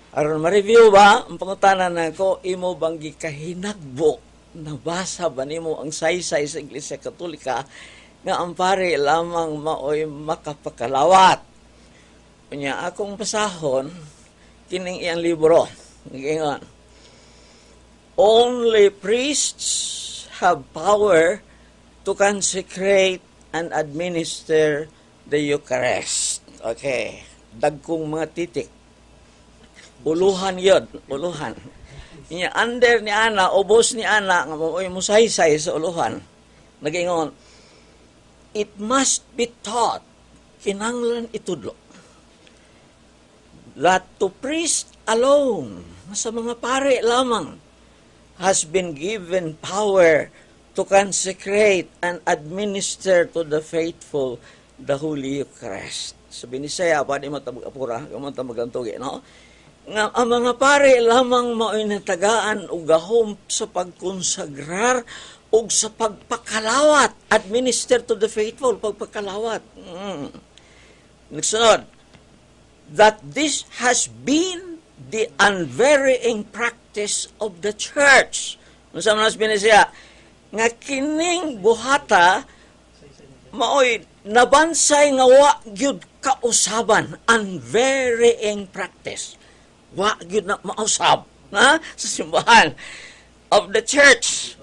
aron ma-review ba ang pangutana nako, imo bang gikahinagbo nabasa ba nimo ang saysay sa Iglesia Katolika nga ang pare lamang maoy makapakalawat? Unya akong basahon kining iyang libro. Ngayon, only priests have power to consecrate and administer the Eucharist. Okay. Dagkong mga titik. Uluhan yun. Uluhan. Under ni Ana, ubos ni Ana, nga musaysay sa uluhan. Nagingon, it must be taught, kinanglan itudlo, that to priest alone, sa mga pare lamang, has been given power to consecrate and administer to the faithful the Holy Eucharist. Sa Binisaya, pa di matabag-apura, matamag-antugi, no? Nga, ang mga pare lamang mao'y natagaan o gahom sa pagkonsagrar o sa pagpakalawat. Administer to the faithful, pagpakalawat. Nagsunod, that this has been the unvarying practice of the church. Kung sa mga Binisaya, nga kining buhata maoy nabansay nga wa gyud kausaban, unvarying practice. Wa gyud na mausab na sa simbahan of the church.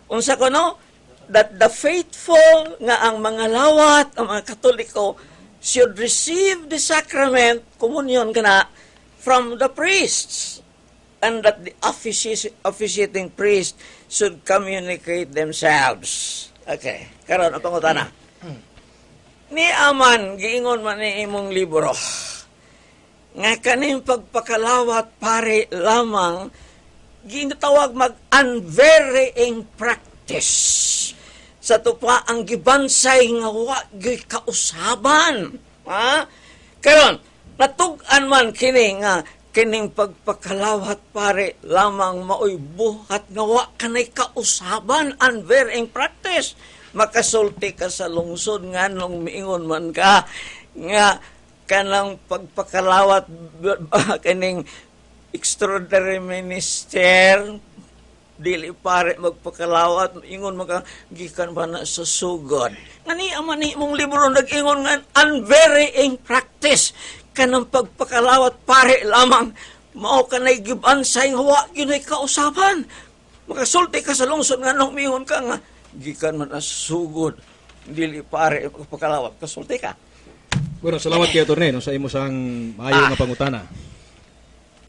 Unsa kuno that the faithful nga ang mga lawat, ang mga Katoliko should receive the sacrament, communion kana, from the priests, and that the officiating priest should communicate themselves. Okay, karon ang pangutana. Ni aman giingon man ni imong libro nga kaning pagpakalawat pare lamang ginatawag mag unvarying practice. Sa tupa ang gibansay nga wa gyud kausaban. Ha? Karon natug-an man kini nga kining pagpakalawat pare lamang maoy buhat nga wa kanay kausaban, unvarying practice. Makasulti ka sa lungsod nga nung miingon man ka nga kanang pagpakalawat kining extraordinary minister dili pare magpakalawat ingon maka gikan ba na sa sugod ngani aman ni imong libro nag-ingon nga unvarying practice kanang pagpakalawat pare lamang mao kanay gibansay nga wa gyud kausaban. Makasulti ka sa lungsod nga nung miingon ka nga gikan man as sugod dili pare pagpakalawat kasulti ka. Bueno, salamat kay Atty. No, sa imo sang maayo nga pangutana.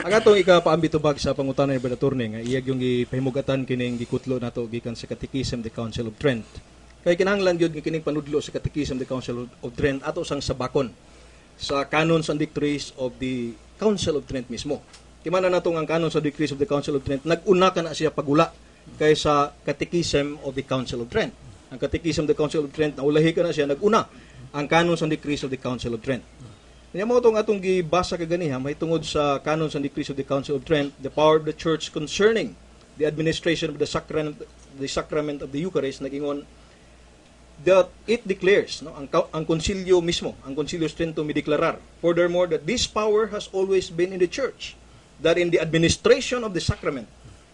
Ang atong ikapaambitubag sa pangutana ni Brother Atty. Nga iyag yung gipahimugatan kining gikutlo nato gikan sa Catechism the Council of Trent. Kay kinahanglan gyud kining panudlo sa Catechism the Council of Trent ato sang sabakon sa Canons and Decrees of the Council of Trent mismo. Kimana natong ang Canons and Decrees of the Council of Trent nag-una ka na siya pagula kaysa Catechism of the Council of Trent. Ang Catechism of the Council of Trent, naulahi ka na siya, nag-una ang Canons and Decrees of the Council of Trent. Kanya mo itong atong gibasa kaganiha, may tungod sa Canons and Decrees of the Council of Trent, the power of the Church concerning the administration of the sacrament of the Eucharist, nag-ingon, that it declares, no, ang konsilyo mismo, ang Concilius Trentum mideklarar, furthermore, that this power has always been in the Church, that in the administration of the sacrament,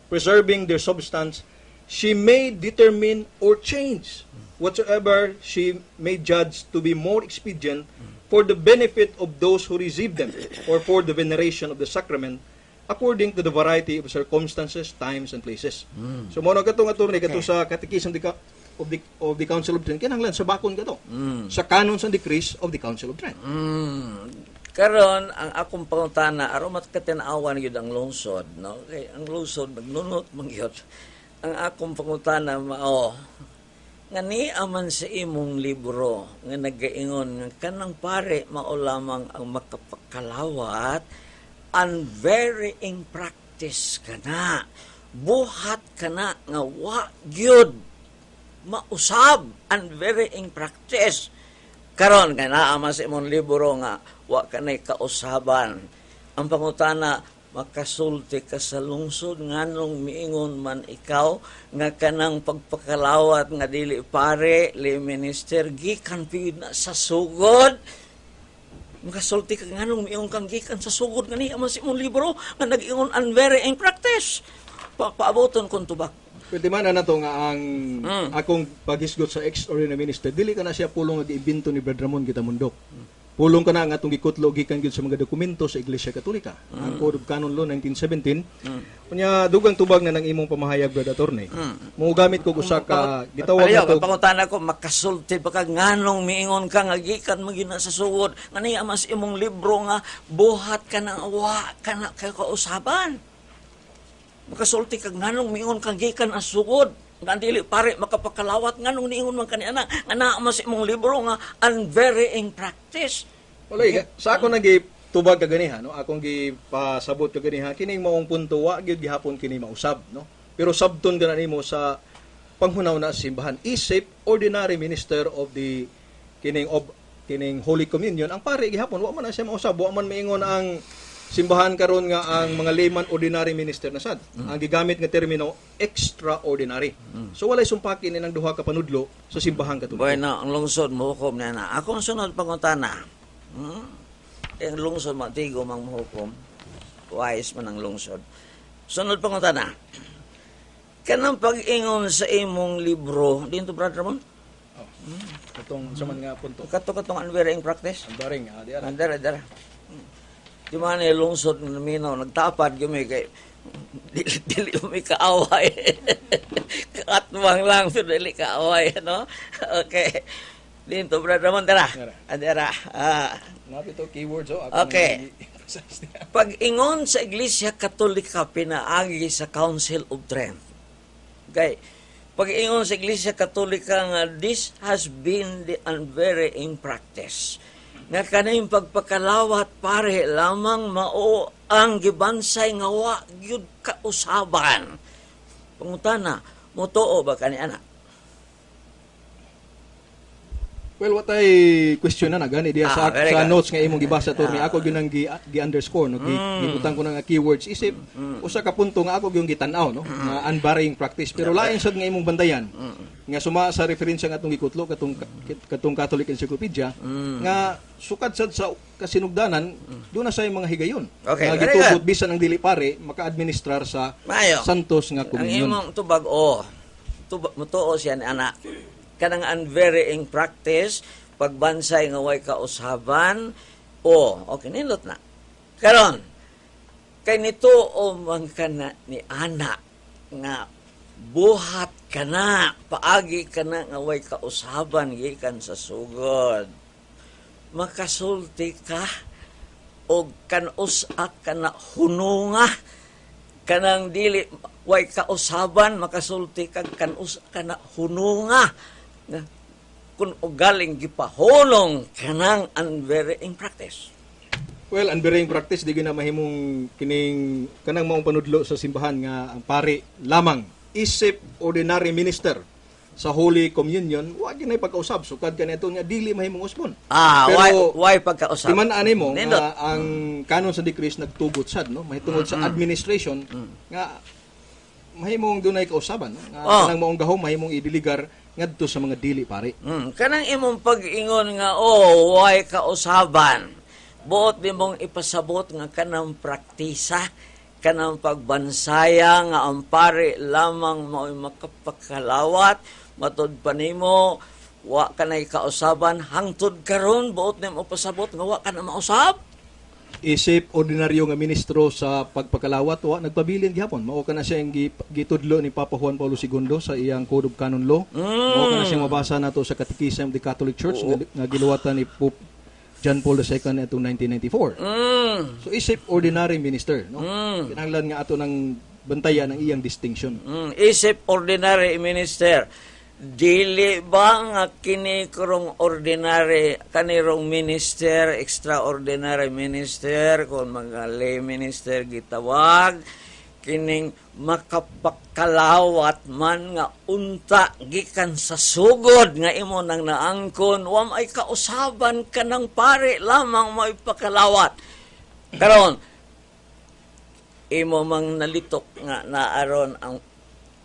preserving their substance, she may determine or change whatsoever she may judge to be more expedient for the benefit of those who receive them or for the veneration of the sacrament according to the variety of circumstances, times, and places. So, muna katong attorney, kato sa Catechism of the Council of Trent, kinahanglan sa bakon kato. Sa Canons and Decrees of the Council of Trent. Karon ang akong pangutana aron matkatinawan gyud ang lungsod, no? Kay ang lungsod nagnunot man gyud. Ang akong pangutana mao ngani aman sa imong libro nga nagaingon nga kanang pare mao lamang ang makapakalawat unvarying practice kana. Buhat kana nga wa gyud mausab unvarying practice. Karon kay naa man sa imong libro nga wa kanay kausaban. Ang pangutana makasulti ka sa lungsod nganong miingon man ikaw nga kanang pagpakalawat nga dili pare li minister gikan pid na sa sugod. Makasulti ka nganong miingon kang gikan sa sugod ngani man sa imong libro nga nag-ingon unvarying practice. Paaboton kon tubak. Pwede man na to nga ang akong paghisgot sa extraordinary minister, dili ka na siya pulong nga giimbento ni Brother Ramon kita mundok. Pulong ka na ang atong gikutlo gikan gyud sa mga dokumento sa Iglesia Katolika. Ang Code of Canon Law 1917. Kunya dugang tubag na nang imong pamahayag, Brother Atty. Mo gamit ko usa ka gitawag na nato. Pangutana ko makasulti ba ka nganong miingon ka nga gikan mo gina sa sugod. Ngani amas imong libro nga buhat ka na wa ka na kay kausaban. Makasulti ka nganong miingon ka gikan as sugod. Nga dili pare makapakalawat nganong niingon man kaniana nga naa man sa imong libro nga unvarying practice. Wala sa ako nagitubag kaganiha, no, akong gipasabot kaganiha kining maong punto wa gyud gihapon kini mausab, no, pero sabton gana nimo sa panghunaw na sa simbahan isip ordinary minister of the kining Holy Communion. Ang pare gihapon wa man na siya mausab, wa man maingon ang simbahan karon nga ang mga layman ordinary minister na sad. Ang gigamit nga termino extraordinary. So walay sumpaki ni nang duha ka panudlo sa simbahan katoliko. Bueno, ang lungsod mohukom na na. Akong sunod pangutana. Ang lungsod matigo mang mohukom. Wise man ang lungsod. Sunod pangutana. Kanang pag-ingon sa imong libro, dito brother mo? Katong sa man nga punto. Katong unwearing practice. Ang baring di ara. Dara. Di man lungsod ng minaw, nagtapad kami kay dili may kaaway. Katwang lang, pero dili kaaway, no? Okay. Dito, brother Ramon, dara. Napit to keywords, Okay. Pag-ingon sa Iglesia Katolika, pinaagi sa Council of Trent. Okay. Pag-ingon sa Iglesia Katolika nga, this has been the unvarying practice. Nga kanayong pagpakalawat pare lamang mao ang gibansay nga wa gyud kausaban. Pangutana, motuo ba kani ana? Well, what I question na gani diya sa good. notes nga imong gibasa to ni ako gyud nang gi-underscore no, gibutang ko nga keywords isip usa ka punto nga ako gyud gitan-aw no, nga unvarying practice pero lain sad nga imong bandayan nga suma sa referensya nga atong gikutlo katong Catholic Encyclopedia nga sukad sad sa kasinugdanan do na say mga higayon. Okay, nga gitugot bisan ang dili pare maka-administrar sa Mayo. santos nga Ang komunyon. imong tubag motuo siya ni ana. Kanang unvarying practice, pagbansay nga way kausaban, okay, nindot na. Karon, kay nito man kana ni ana, nga buhat kana, paagi kana nga way kausaban, gikan sa sugod. Makasulti ka, o kanusak kana hununga, kanang dili, way kausaban, makasulti ka, kanusak kana hununga, nga kung ugaling gipahulong kanang unvarying practice. Well, unvarying practice di gina mahimong kining kanang maong panudlo sa simbahan nga ang pari lamang isip ordinary minister sa Holy Communion wa ginay pagkausab sukad kanito nga dili mahimong usbon. Pero why pagkausab? Timan ani mo nga ang kanon sa decrees nagtugot sad no mahitungod sa administration nga mahimong dunay kausaban no? Nga kanang maong gahom mahimong idiligar ngadto sa mga dili pare. Kanang imong pag-ingon nga why kausaban. Buot nimong ipasabot nga kanang praktisa, kanang pagbansaya nga ang pare lamang mao'y makapakalawat, matud pa nimo wa kanay kausaban hangtod karon buot nimo pasabot nga wa kana mausab. Isip ordinaryo nga ministro sa pagpakalawat wa nagpabilin gihapon mao kana siya ang gitudlo ni Papa Juan Paulo II sa iyang Code of Canon Law. Mao kana siya mabasa nato sa Catechism of the Catholic Church nga giluwatan ni Pope John Paul II atong 1994. So isip ordinary minister no. Kinahanglan nga ato nang bantayan ang iyang distinction. Isip ordinary minister. Dili ba nga kini karong ordinary kanirong minister, extraordinary minister, kung mga lay minister gitawag, kining makapakalawat man nga unta gikan sa sugod nga imo nang naangkon, wa may kausaban ka ng pare lamang may pakalawat. Karon, imo mang nalitok nga naaron ang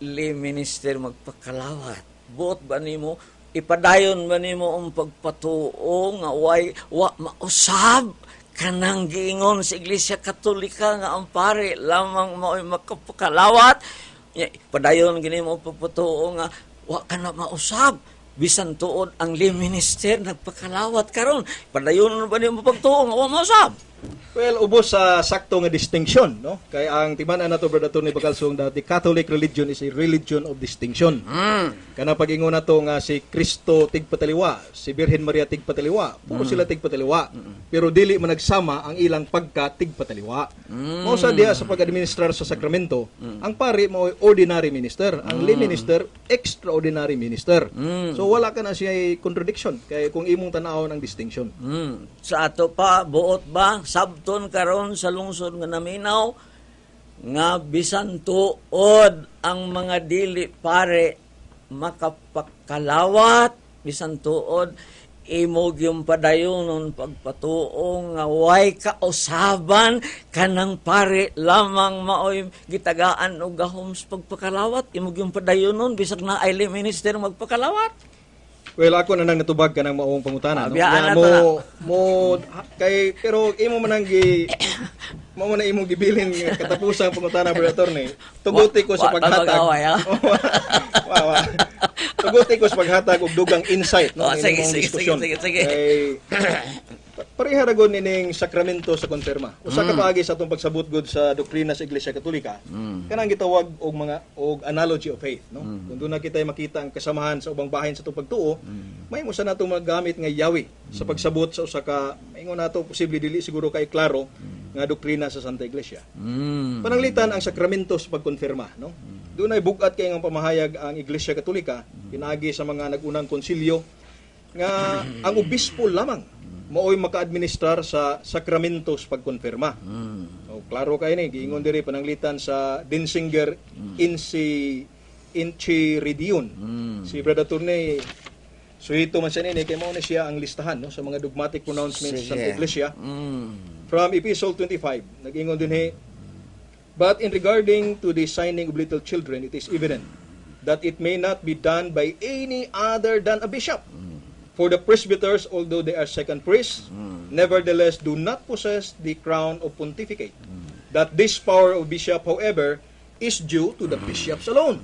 lay minister magpakalawat. Buot ba nimo ipadayon ba nimo ang pagpatuo nga wa mausab kanang giingon sa Iglesia Katolika nga ang pare lamang mao'y makapakalawat? Padayon gini mo pagpatuo nga wa kana mausab bisan tuod ang lay minister nagpakalawat karon. Padayon ba nimo pagtuo nga wa mausab? Well, ubos sa sakto nga distinction, no? Kay ang timan-an nato Brother Tony Bagalsong that the Catholic religion is a religion of distinction. Kana pag-ingon nato nga si Kristo tigpataliwa, si Birhen Maria tigpataliwa, puro sila tigpataliwa. Pero dili man nagsama ang ilang pagka tigpataliwa. Mao sa diha sa pag-administrar sa sakramento, ang pari mao ordinary minister, ang lay minister extraordinary minister. So wala ka na siya contradiction kay kung imong tan-awon ang distinction. Sa ato pa buot ba sabton karon sa lungsod nga naminaw nga bisan tuod ang mga dili pare makapakalawat bisan tuod imog yung padayonon pagpatuong nga way kausaban kanang pare lamang maoy gitagaan og gahom sa pagpakalawat imog yung padayonon bisag na ay minister magpakalawat. Well, ako na nang natubag ka ng maong pangutana. No? Abiyaan na Kay, pero imo man ang mo na imong gibilin nga katapusang pangutana, Brother Attorney. Tuguti ko sa paghatag. Tuguti ko sa paghatag og dugang insight. No? Sige. Kay, pareha ragon nining sakramento sa konfirma. Usa ka paagi sa atong pagsabot gud sa doktrina sa Iglesia Katolika. Kanang gitawag og analogy of faith, no? Kung doon na kita makita ang kasamahan sa ubang bahin sa atong pagtuo, mahimo sa nato magamit nga yawi sa pagsabot sa usa ka maingon nato posible dili siguro kay klaro nga doktrina sa Santa Iglesia. Pananglitan ang sakramento sa pagkonfirma, no? Doon ay bugat kay nga pamahayag ang Iglesia Katolika pinaagi sa mga nagunang konsilyo nga ang obispo lamang maoy maka-administrar sa sakramento sa pagkonfirma. So, klaro kayo ni, giingon diri pananglitan sa Denzinger Enchiridion. Si Brother Attorney, suhito man siya nini, kaya mo na siya ang listahan no, sa mga dogmatic pronouncements sa Santa Iglesia. From Epistle 25, nag-ingon din but in regarding to the signing of little children, it is evident that it may not be done by any other than a bishop. For the presbyters, although they are second priests, nevertheless do not possess the crown of pontificate. That this power of bishop, however, is due to the bishops alone.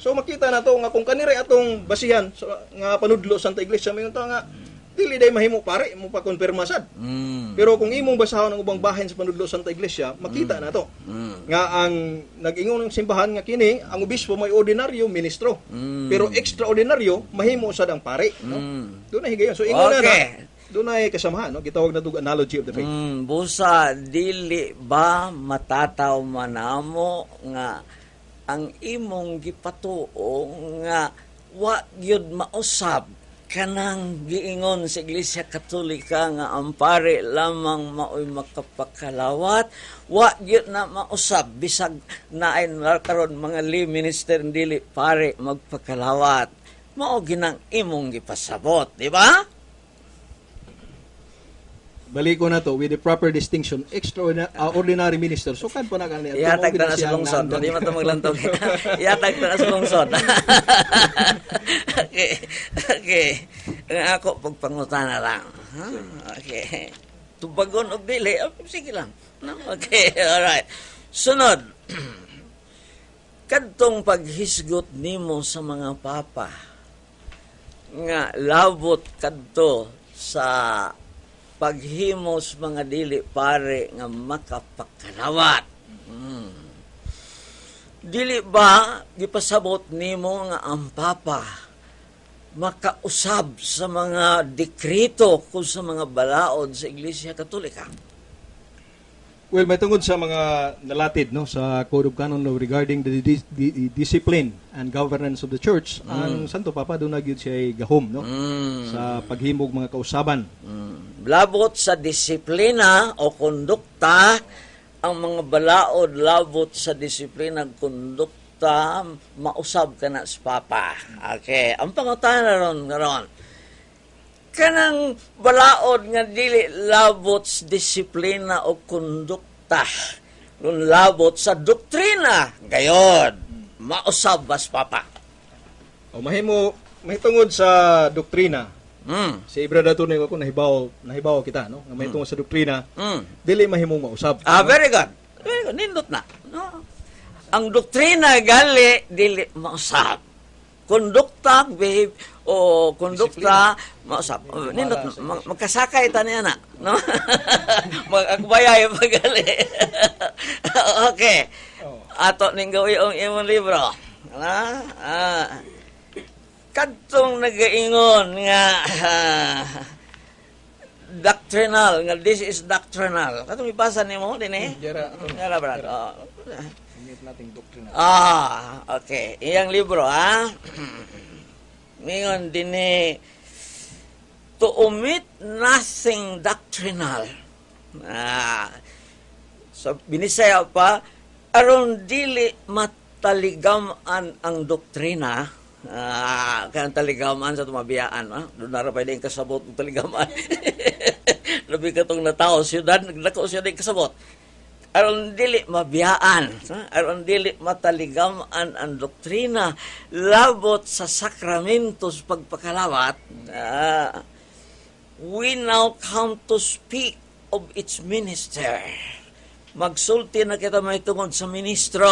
So makita na to nga kung kanire atong basihan nga panudlo Santa Iglesia, mayon ta nga dili day mahimo pare mo pa konfirma sad. Pero kung imong basahon ang ubang bahin sa panudlo Santa Iglesia, makita na to. Nga ang nag-ingon ng simbahan nga kini ang obispo may ordinaryo ministro. Pero extraordinaryo mahimo sad ang pare, no? Doon na higayon. So ingon na doon ay kasamahan, no? Gitawag na tug analogy of the faith. Busa dili ba matataw manamo nga ang imong gipatuo nga wa gyud mausab kanang giingon sa Iglesia Katolika nga ang pare lamang maoy makapakalawat, wa gyud na mausab bisag naay karon mga lay minister dili pare magpakalawat. Mao ginang imong gipasabot, di ba? Baliko na to with the proper distinction, extraordinary minister. So kan po na kanila. Ihatag na sa lungsod. Hindi mo ito maglantog. Ihatag na sa lungsod. Okay. Ang ako, pagpangutan na lang. Okay. Tubagon o dili. Sige lang. Okay, alright. Sunod. Kadtong paghisgot nimo sa mga papa nga labot kadto sa paghimos mga dili pare nga makapakalawat. Dili ba gipasabot nimo nga ang papa makausab sa mga dekreto kung sa mga balaod sa Iglesia Katolika? Well, may tungod sa mga nalatid no sa Code of Canon Law regarding the discipline and governance of the church, ang Santo Papa doon na gyud siya gahom no sa paghimog mga kausaban. Labot sa disiplina o kondukta, ang mga balaod labot sa disiplina at kondukta, mausab ka na sa Papa. Okay, ang pangutana ron. Kanang balaod nga dili labot sa disiplina o kondukta, kung labot sa doktrina, gayon, mausab ba sa Papa? O may tungod sa doktrina. Si Brother Attorney ko nahibaw kita no. Nga may tungod sa doktrina. Dili mahimong mausab. Very good. Very good. Nindot na. No? Ang doktrina gali dili mausab. Kondukta, kondukta, mausap. Nindot, magkasakay ta niya na. No? Mag-agbayay pagali. Okay. Ato ning gawi ang imong libro. Kadtong nagaingon nga doctrinal, nga this is doctrinal. Katong ibasa nimo din Yara brad. Nating doktrina. Okay. Iyang libro, Ngayon din to omit nothing doctrinal. So, binisaya pa, aron dili mataligaman ang doktrina, Kaya taligaman sa tumabiyaan. Doon na pwede yung kasabot ng taligaman. Labi ka itong natao, siyudad, naglako siya din kasabot. Aron dili mabiyaan, aron dili mataligaman ang doktrina, labot sa sakramentos pagpakalawat, we now come to speak of its minister. Magsulti na kita may tungod sa ministro.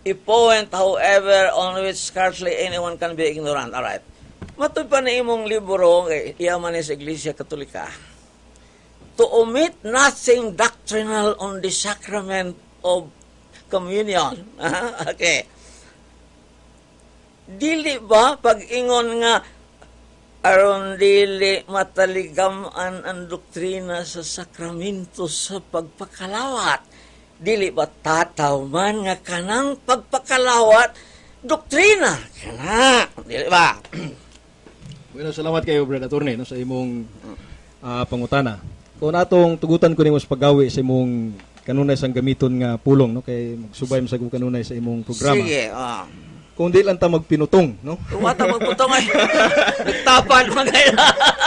A point, however, on which scarcely anyone can be ignorant. Alright. Matoy pa na imong libro, iyaman sa Iglesia Katolika. To omit nothing doctrinal on the sacrament of communion. Okay. Dili ba pag-ingon nga aron dili mataligaman ang doktrina sa sakramento sa pagpakalawat? Dili ba tataw man nga kanang pagpakalawat doktrina? Kana, dili ba? Bueno, salamat kayo, Brad Attorney, no, sa imong pangutana. Kung atong tugutan ko nimo sa paggawi sa imong kanunay sang gamiton nga pulong, no, kay magsubay mo sa kanunay sa imong programa. Sige, Kung di lang ta magpinutong, no? Wata magputong ay. Nagtapan man kayo.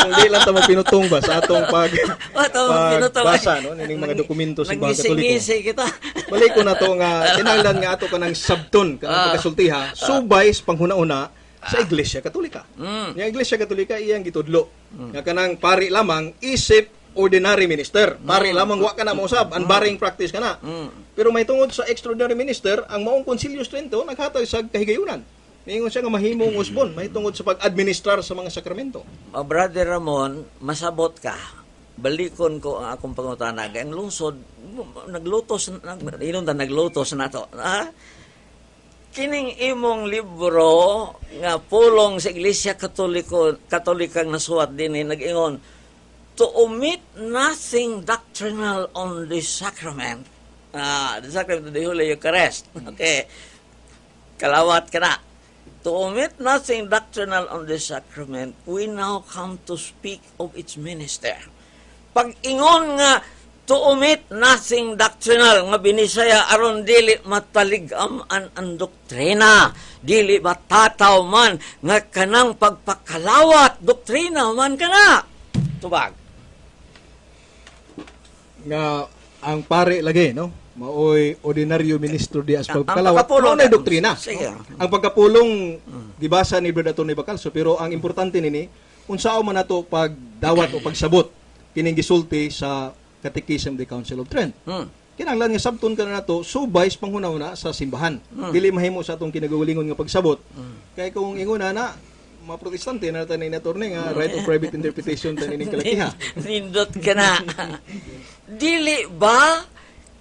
Kung di lang ta magpinutong ba sa atong Pinutong ay. pagbasa, no, ning mga dokumento sa mga Katoliko. Nagisi kita. Balik ko na to nga kinahanglan nga ato kanang sabton kanang pagkasultiha, subay sa panghuna-una sa Iglesia Katolika. Nga Iglesia Katolika iyang gitudlo. Nga kanang pari lamang isip ordinary minister. Pari lamang wa ka na mausab, unbarring practice ka na. Pero may tungod sa extraordinary minister, ang maong Concilius Trento naghatag sa kahigayunan. Ningon siya nga mahimong usbon, may tungod sa pag-administrar sa mga sakramento. Brother Ramon, masabot ka. Balikon ko ang akong pangutana. Ang lungsod, naglutos na to. Kining imong libro nga pulong sa Iglesia Katolikang nasuwat din nag-ingon, to omit nothing doctrinal on the sacrament. The sacrament of the Holy Eucharist. Okay. Kalawat ka na. To omit nothing doctrinal on the sacrament, we now come to speak of its minister. Pag-ingon nga, to omit nothing doctrinal, nga binisaya aron dili mataligam ang doktrina. Dili matataw man, nga kanang pagpakalawat, doktrina man ka na. Tubag. Nga ang pare lagi, no? Maoy ordinaryo ministro di as pagkalawat. pagkapulong Ano na doktrina? Sige. Ang pagkapulong gibasa ni Brother Tony Bacalso, pero ang importante nini unsao man nato pagdawat o pagsabot kining gisulti sa Catechism of the Council of Trent. Kinahanglan nga sabton ka na nato subay sa panghuna-una sa simbahan. Dili mahimo sa atong kinagawalingon nga pagsabot. Kay kung inguna na mga protestante na tanin na torne nga right of private interpretation tanin kalakiha. Nindot ka na. Dili ba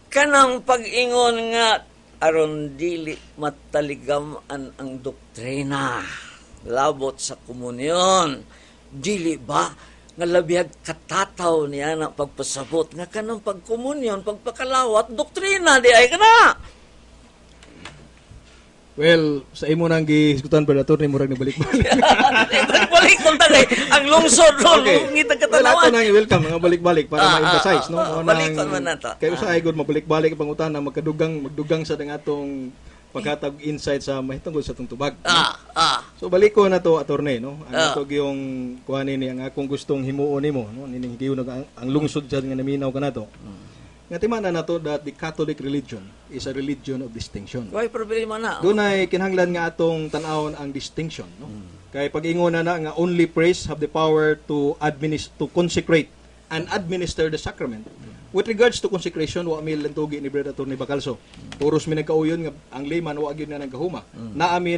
kanang pag-ingon nga aron dili mataligaman ang doktrina labot sa komunyon? Dili ba nga labihag katataw niya na pagpasabot nga kanang pagkomunyon, pagpakalawat, doktrina di ay kana. Well, sa imo nang gihisgutan pa dator ni murag nabalik-balik. Balik ko tagay ang lungsod ron, ngitag katanawan. Well, ato welcome nga balik-balik para ma-emphasize, no? Balikon man nato. Kay usahay gud mabalik-balik ang pangutana magdugang sa atong paghatag insight sa mahitungod sa atong tubag. So balik ko na to attorney, no? Ang ato yung kuhanin ni ang akong gustong himuon nimo, no? Nining higiw ang lungsod sa nga naminaw kanato. Nga timana nato that the Catholic religion is a religion of distinction. Why problema na? Dunay kinahanglan nga atong tan-awon ang distinction, no? Kay pag-ingon na nga only priests have the power to consecrate and administer the sacrament. With regards to consecration, wa mi lantugi ni Brother Tony Bacalso. Puros mi nagkauyon nga ang layman wa gyud na nagahuma. Naa mi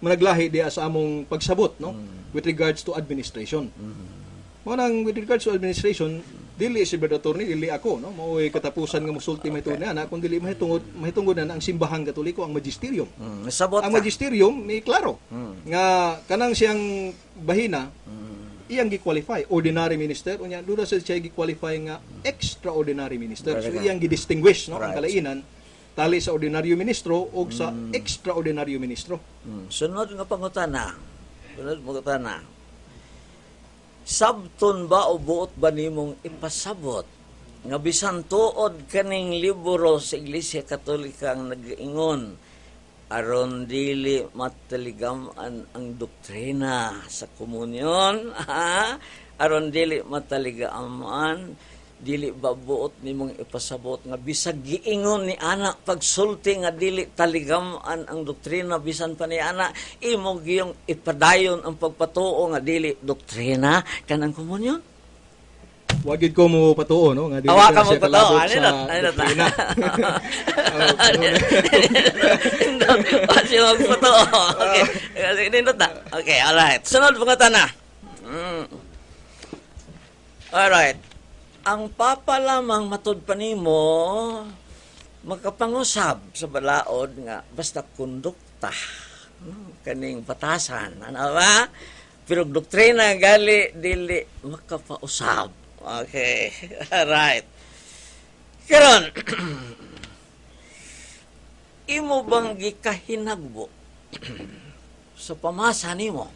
managlahi diya sa among pagsabot, no? With regards to administration. Manang with regards to administration, dili si Brother Tony, dili ako, no? Mao'y katapusan nga musulti may tunay na kung dili mahitungod na ang simbahang Katoliko ang magisterium. Sabot Ang magisterium may klaro nga kanang siyang bahina iyang gi-qualify ordinary minister unya duda sa siya gi-qualify nga extraordinary minister. So iyang gi-distinguish, no, ang kalainan tali sa ordinaryo ministro o sa extraordinaryo ministro. Sunod nga pangutana. Sabton ba o buot ba nimong ipasabot nga bisan tuod kaning libro sa Iglesia Katolika ang nag-ingon aron dili mataligaman ang doktrina sa komunyon, aron dili mataligaman, dili babuot nimong ipasabot nga bisag giingon ni ana pagsulti nga dili taligaman ang doktrina bisan pa ni ana imo giyong ipadayon ang pagpatuo nga dili doktrina kanang komunyon. Wagid ko mo patuo, no? Nga Awa ka mo siya patuo. kalabot Ano sa na? doktrina. Kasi magpatuo. Okay. Nindot na. Okay, alright. Sunod pangatan na. Alright. Ang papa lamang matud pa nimo magkapangusab sa balaod nga basta kondukta. Kaning batasan. Ano ba? Pero doktrina gali dili makapausab. Okay. Alright. Karon, imo bang gikahinagbo sa pamasa nimo?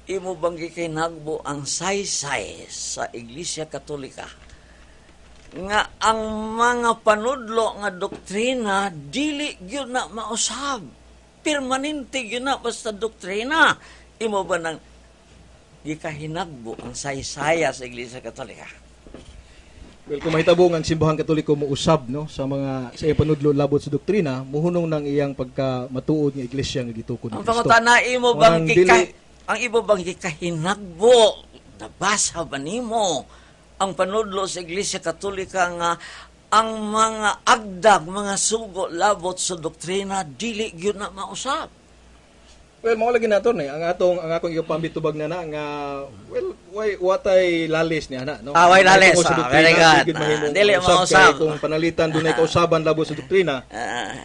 Imo bang gikahinagbo ang saysay sa Iglesia Katolika nga ang mga panudlo nga doktrina dili gyud na mausab. Permanente gyud na basta doktrina. Imo ba nang gikahinagbo ang saysaya sa Iglesia Katolika? Well, kung mahitabo ang simbahang Katoliko mo usab, no, sa mga sa iyang panudlo labot sa doktrina, muhunong ng iyang pagkamatuod nga iglesia nga gitukod ni Ang Kristo. pangutana, imo bang Dili- ang ibo bang gikahinagbo? Nabasa ba nimo ang panudlo sa Iglesia Katolika nga ang mga agdag, mga sugo labot sa doktrina dili gyud na mausab? Well, mao lagi nato ni ang akong ipambitubag na nga well, watay lalis niya na, no. Way lalis. Tungkol sa doktrina, Very good. digid mahimong Dili usab mausab. kay kung panalitan dunay kausaban labot sa doktrina,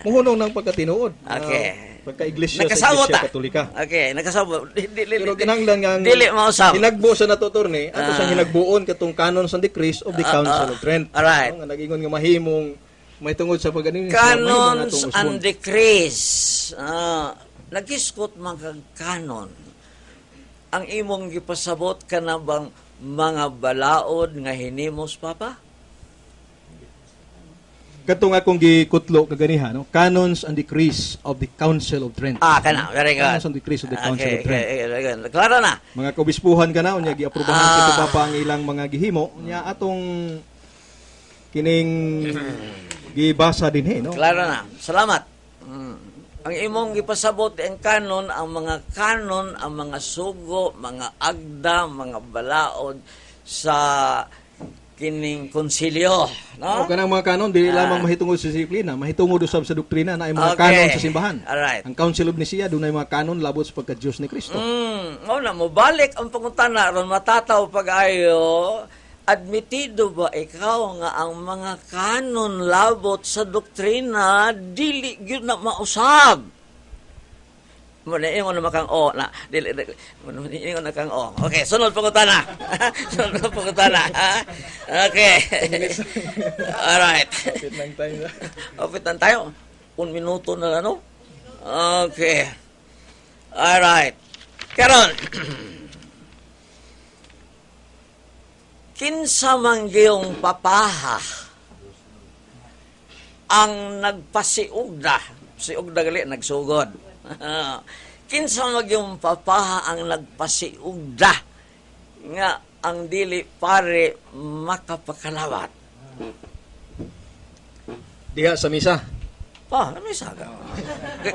muhunong ng pagkatinuod. Okay. Pagka-iglesia sa Nakasabot Iglesia ta. Katolika. Okay, nakasabot. Pero kinahanglan nga dili mausab. hinagbo sa natutorni ato sa hinagbuon katong canons and decrees of the Council of Trent. Alright. Nga nag-ingon nga mahimong may tungod sa paganin Canons and decrees. Nagiskot mga kanon. Ang imong gipasabot ka na bang mga balaod nga hinimos, Papa? Katong akong gikutlo kaganiha, no? Canons and decrees of the Council of Trent. Kana. Very good. Canons and decrees of the Council of Trent. Okay. Klaro na. Mga kaobispuhan ka na, unya giaprobahan kito Papa ang ilang mga gihimo, unya atong kining gibasa dinhi, no? Klaro na. Salamat. Ang imong gipasabot ang kanon, ang mga sugo, mga agda, mga balaod sa kining konsilyo, no? O kanang mga kanon dili lamang mahitungod sa disiplina, mahitungod usab sa doktrina na ay mga kanon sa simbahan. Alright. Ang Council of Nicaea dunay mga kanon labot sa pagka-Dios ni Kristo. Na mo balik ang pangutana ron matataw pag-ayo. Admitido ba ikaw nga ang mga kanon labot sa doktrina dili gyud na mausab? Muna ingon na makang na dili ingon na kang Okay, sunod pangutana. Sunod pangutana. Okay. Alright. Opit lang tayo. 1 minuto na lang, no? Okay. Alright. Karon. Kinsa man giyong papaha ang nagpasiugda, siugda gali nagsugod. Kinsa man giyong papaha ang nagpasiugda nga ang dili pare makapakalawat. Diha sa misa. Misa ka.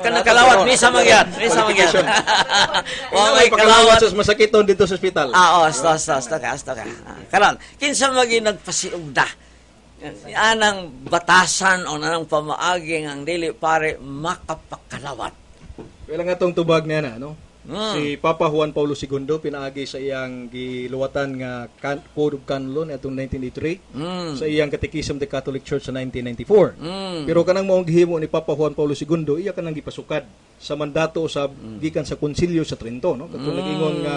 Kanang kalawat, misa magyat. Misa magyat. May kalawat sa masakiton dito sa ospital. Asta ka. Karon, kinsa magi nagpasiugda? Anang batasan o nanang pamaagi ang dili pare makapakalawat. Kailan nga itong tubag niya na, no? Si Papa Juan Paulo II pinaagi sa iyang giluwatan nga Code of Canon Law atong 1983 sa iyang Catechism of the Catholic Church sa 1994. Pero kanang maong gihimo ni Papa Juan Paulo II, iya kanang gipasukad sa mandato sa gikan sa Konsilyo sa Trento, no? Katong nag-ingon nga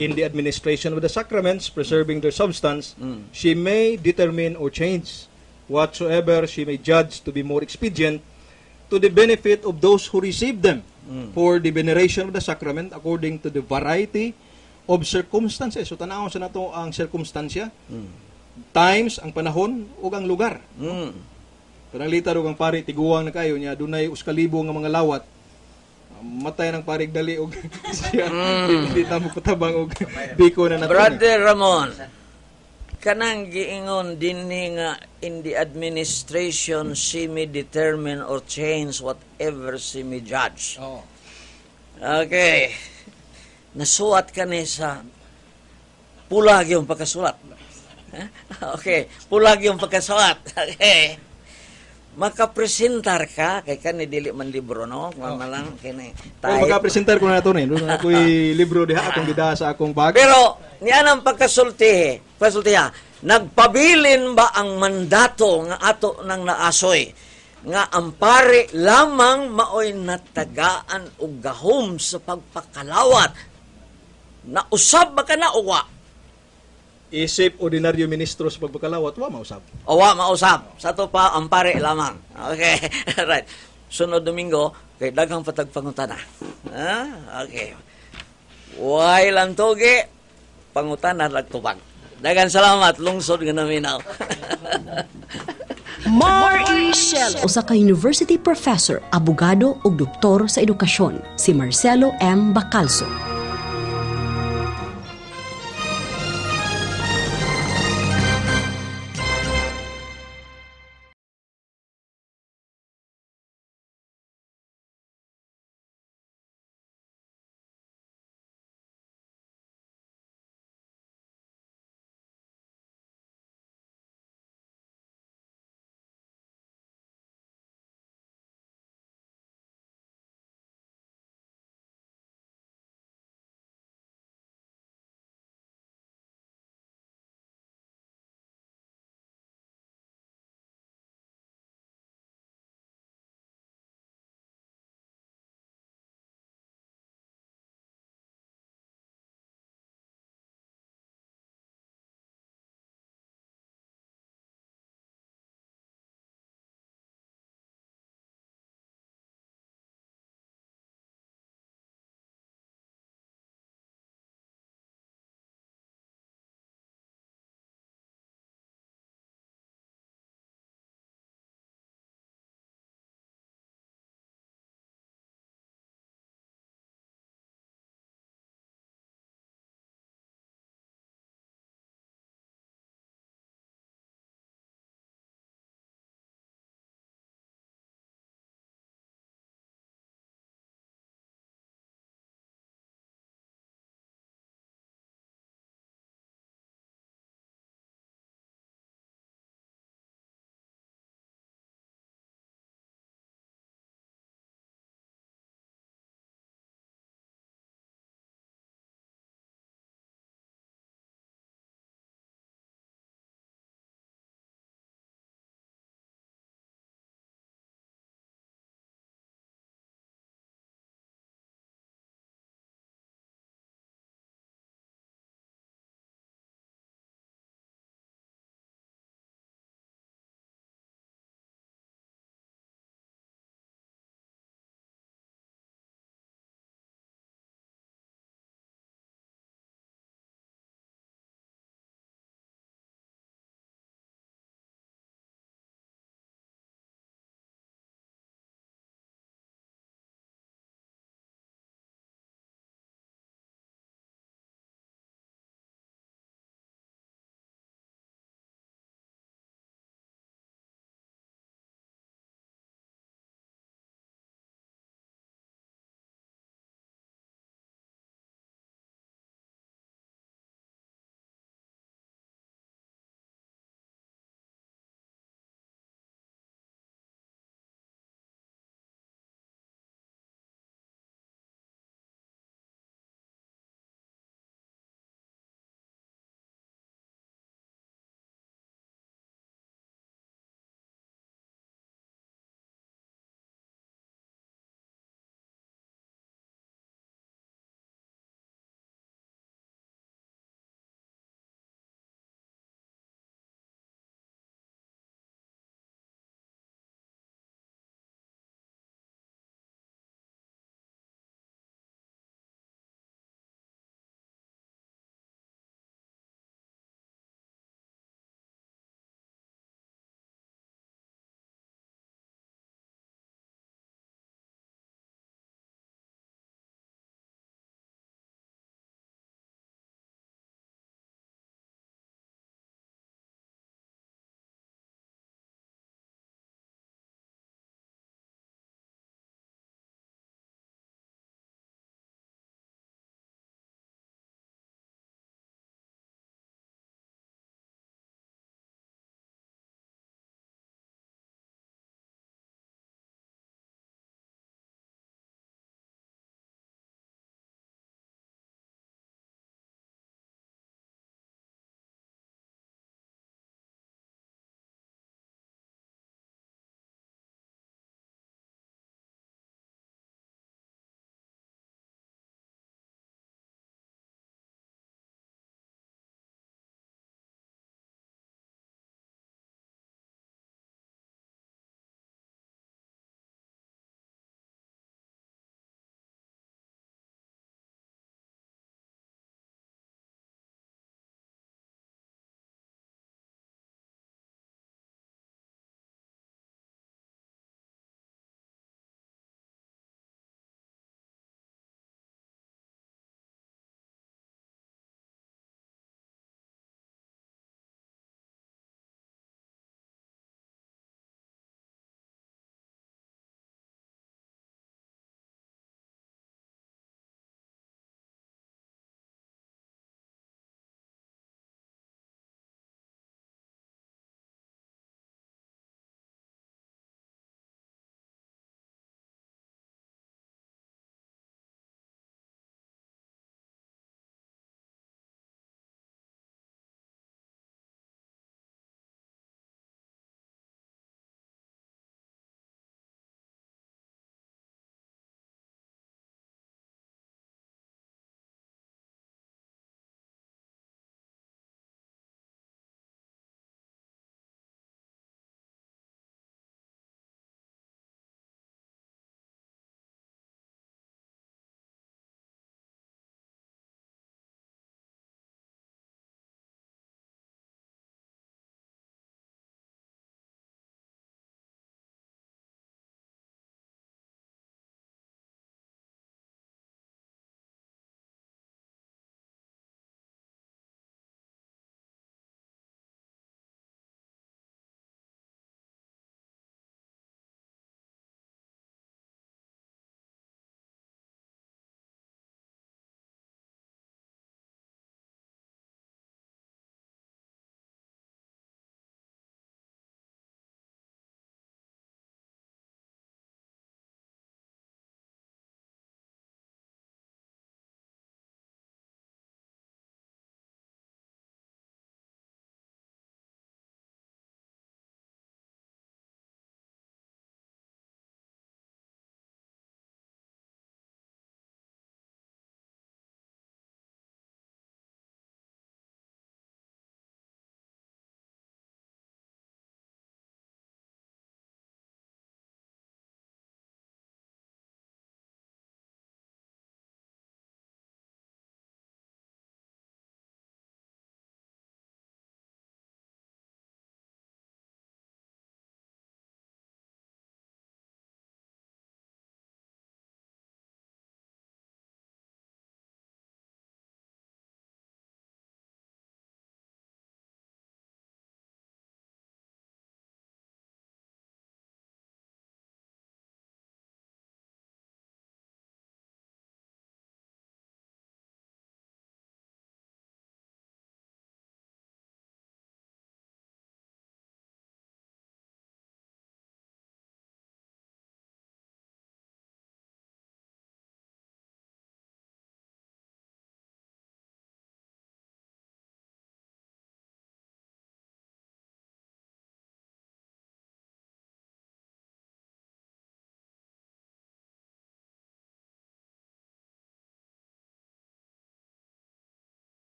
in the administration of the sacraments, preserving their substance, she may determine or change whatsoever she may judge to be more expedient to the benefit of those who receive them for the veneration of the sacrament according to the variety of circumstances. So tanawon sa nato ang circumstansya, times, ang panahon, ug ang lugar. Kanang lita ro ang pari tiguang na kayo niya dunay uskalibo nga mga lawat. Matay ng parig dali og siya hindi ta mo patabang og biko na nato. Brother Ramon, kanang giingon dinhi nga in the administration she may determine or change whatever she may judge. Oo. Okay. Nasuat ka ni sa pulag yung pagkasulat. Okay. Pulag yung pagkasulat. Okay. Makapresentar ka kay kani dili man libro no kung lang kini Well, makapresentar ko na nato ni. Doon ako'y libro diha akong gida sa akong bag. pero niya nang pagkasultiha nagpabilin ba ang mandato nga ato nang naasoy nga ang pare lamang maoy natagaan og gahom sa pagpakalawat na usab ba kana o wa Isip ordinaryo ministro sa pagbakalawat wa mausab. o wa mausab sa to pa ang pare lamang okay right sunod Domingo kay daghang patagpangutana okay way lang toge pangutana nagtubag daghang salamat lungsod nga naminaw. Usa ka university professor, abogado ug doktor sa edukasyon, si Marcelo M. Bacalso.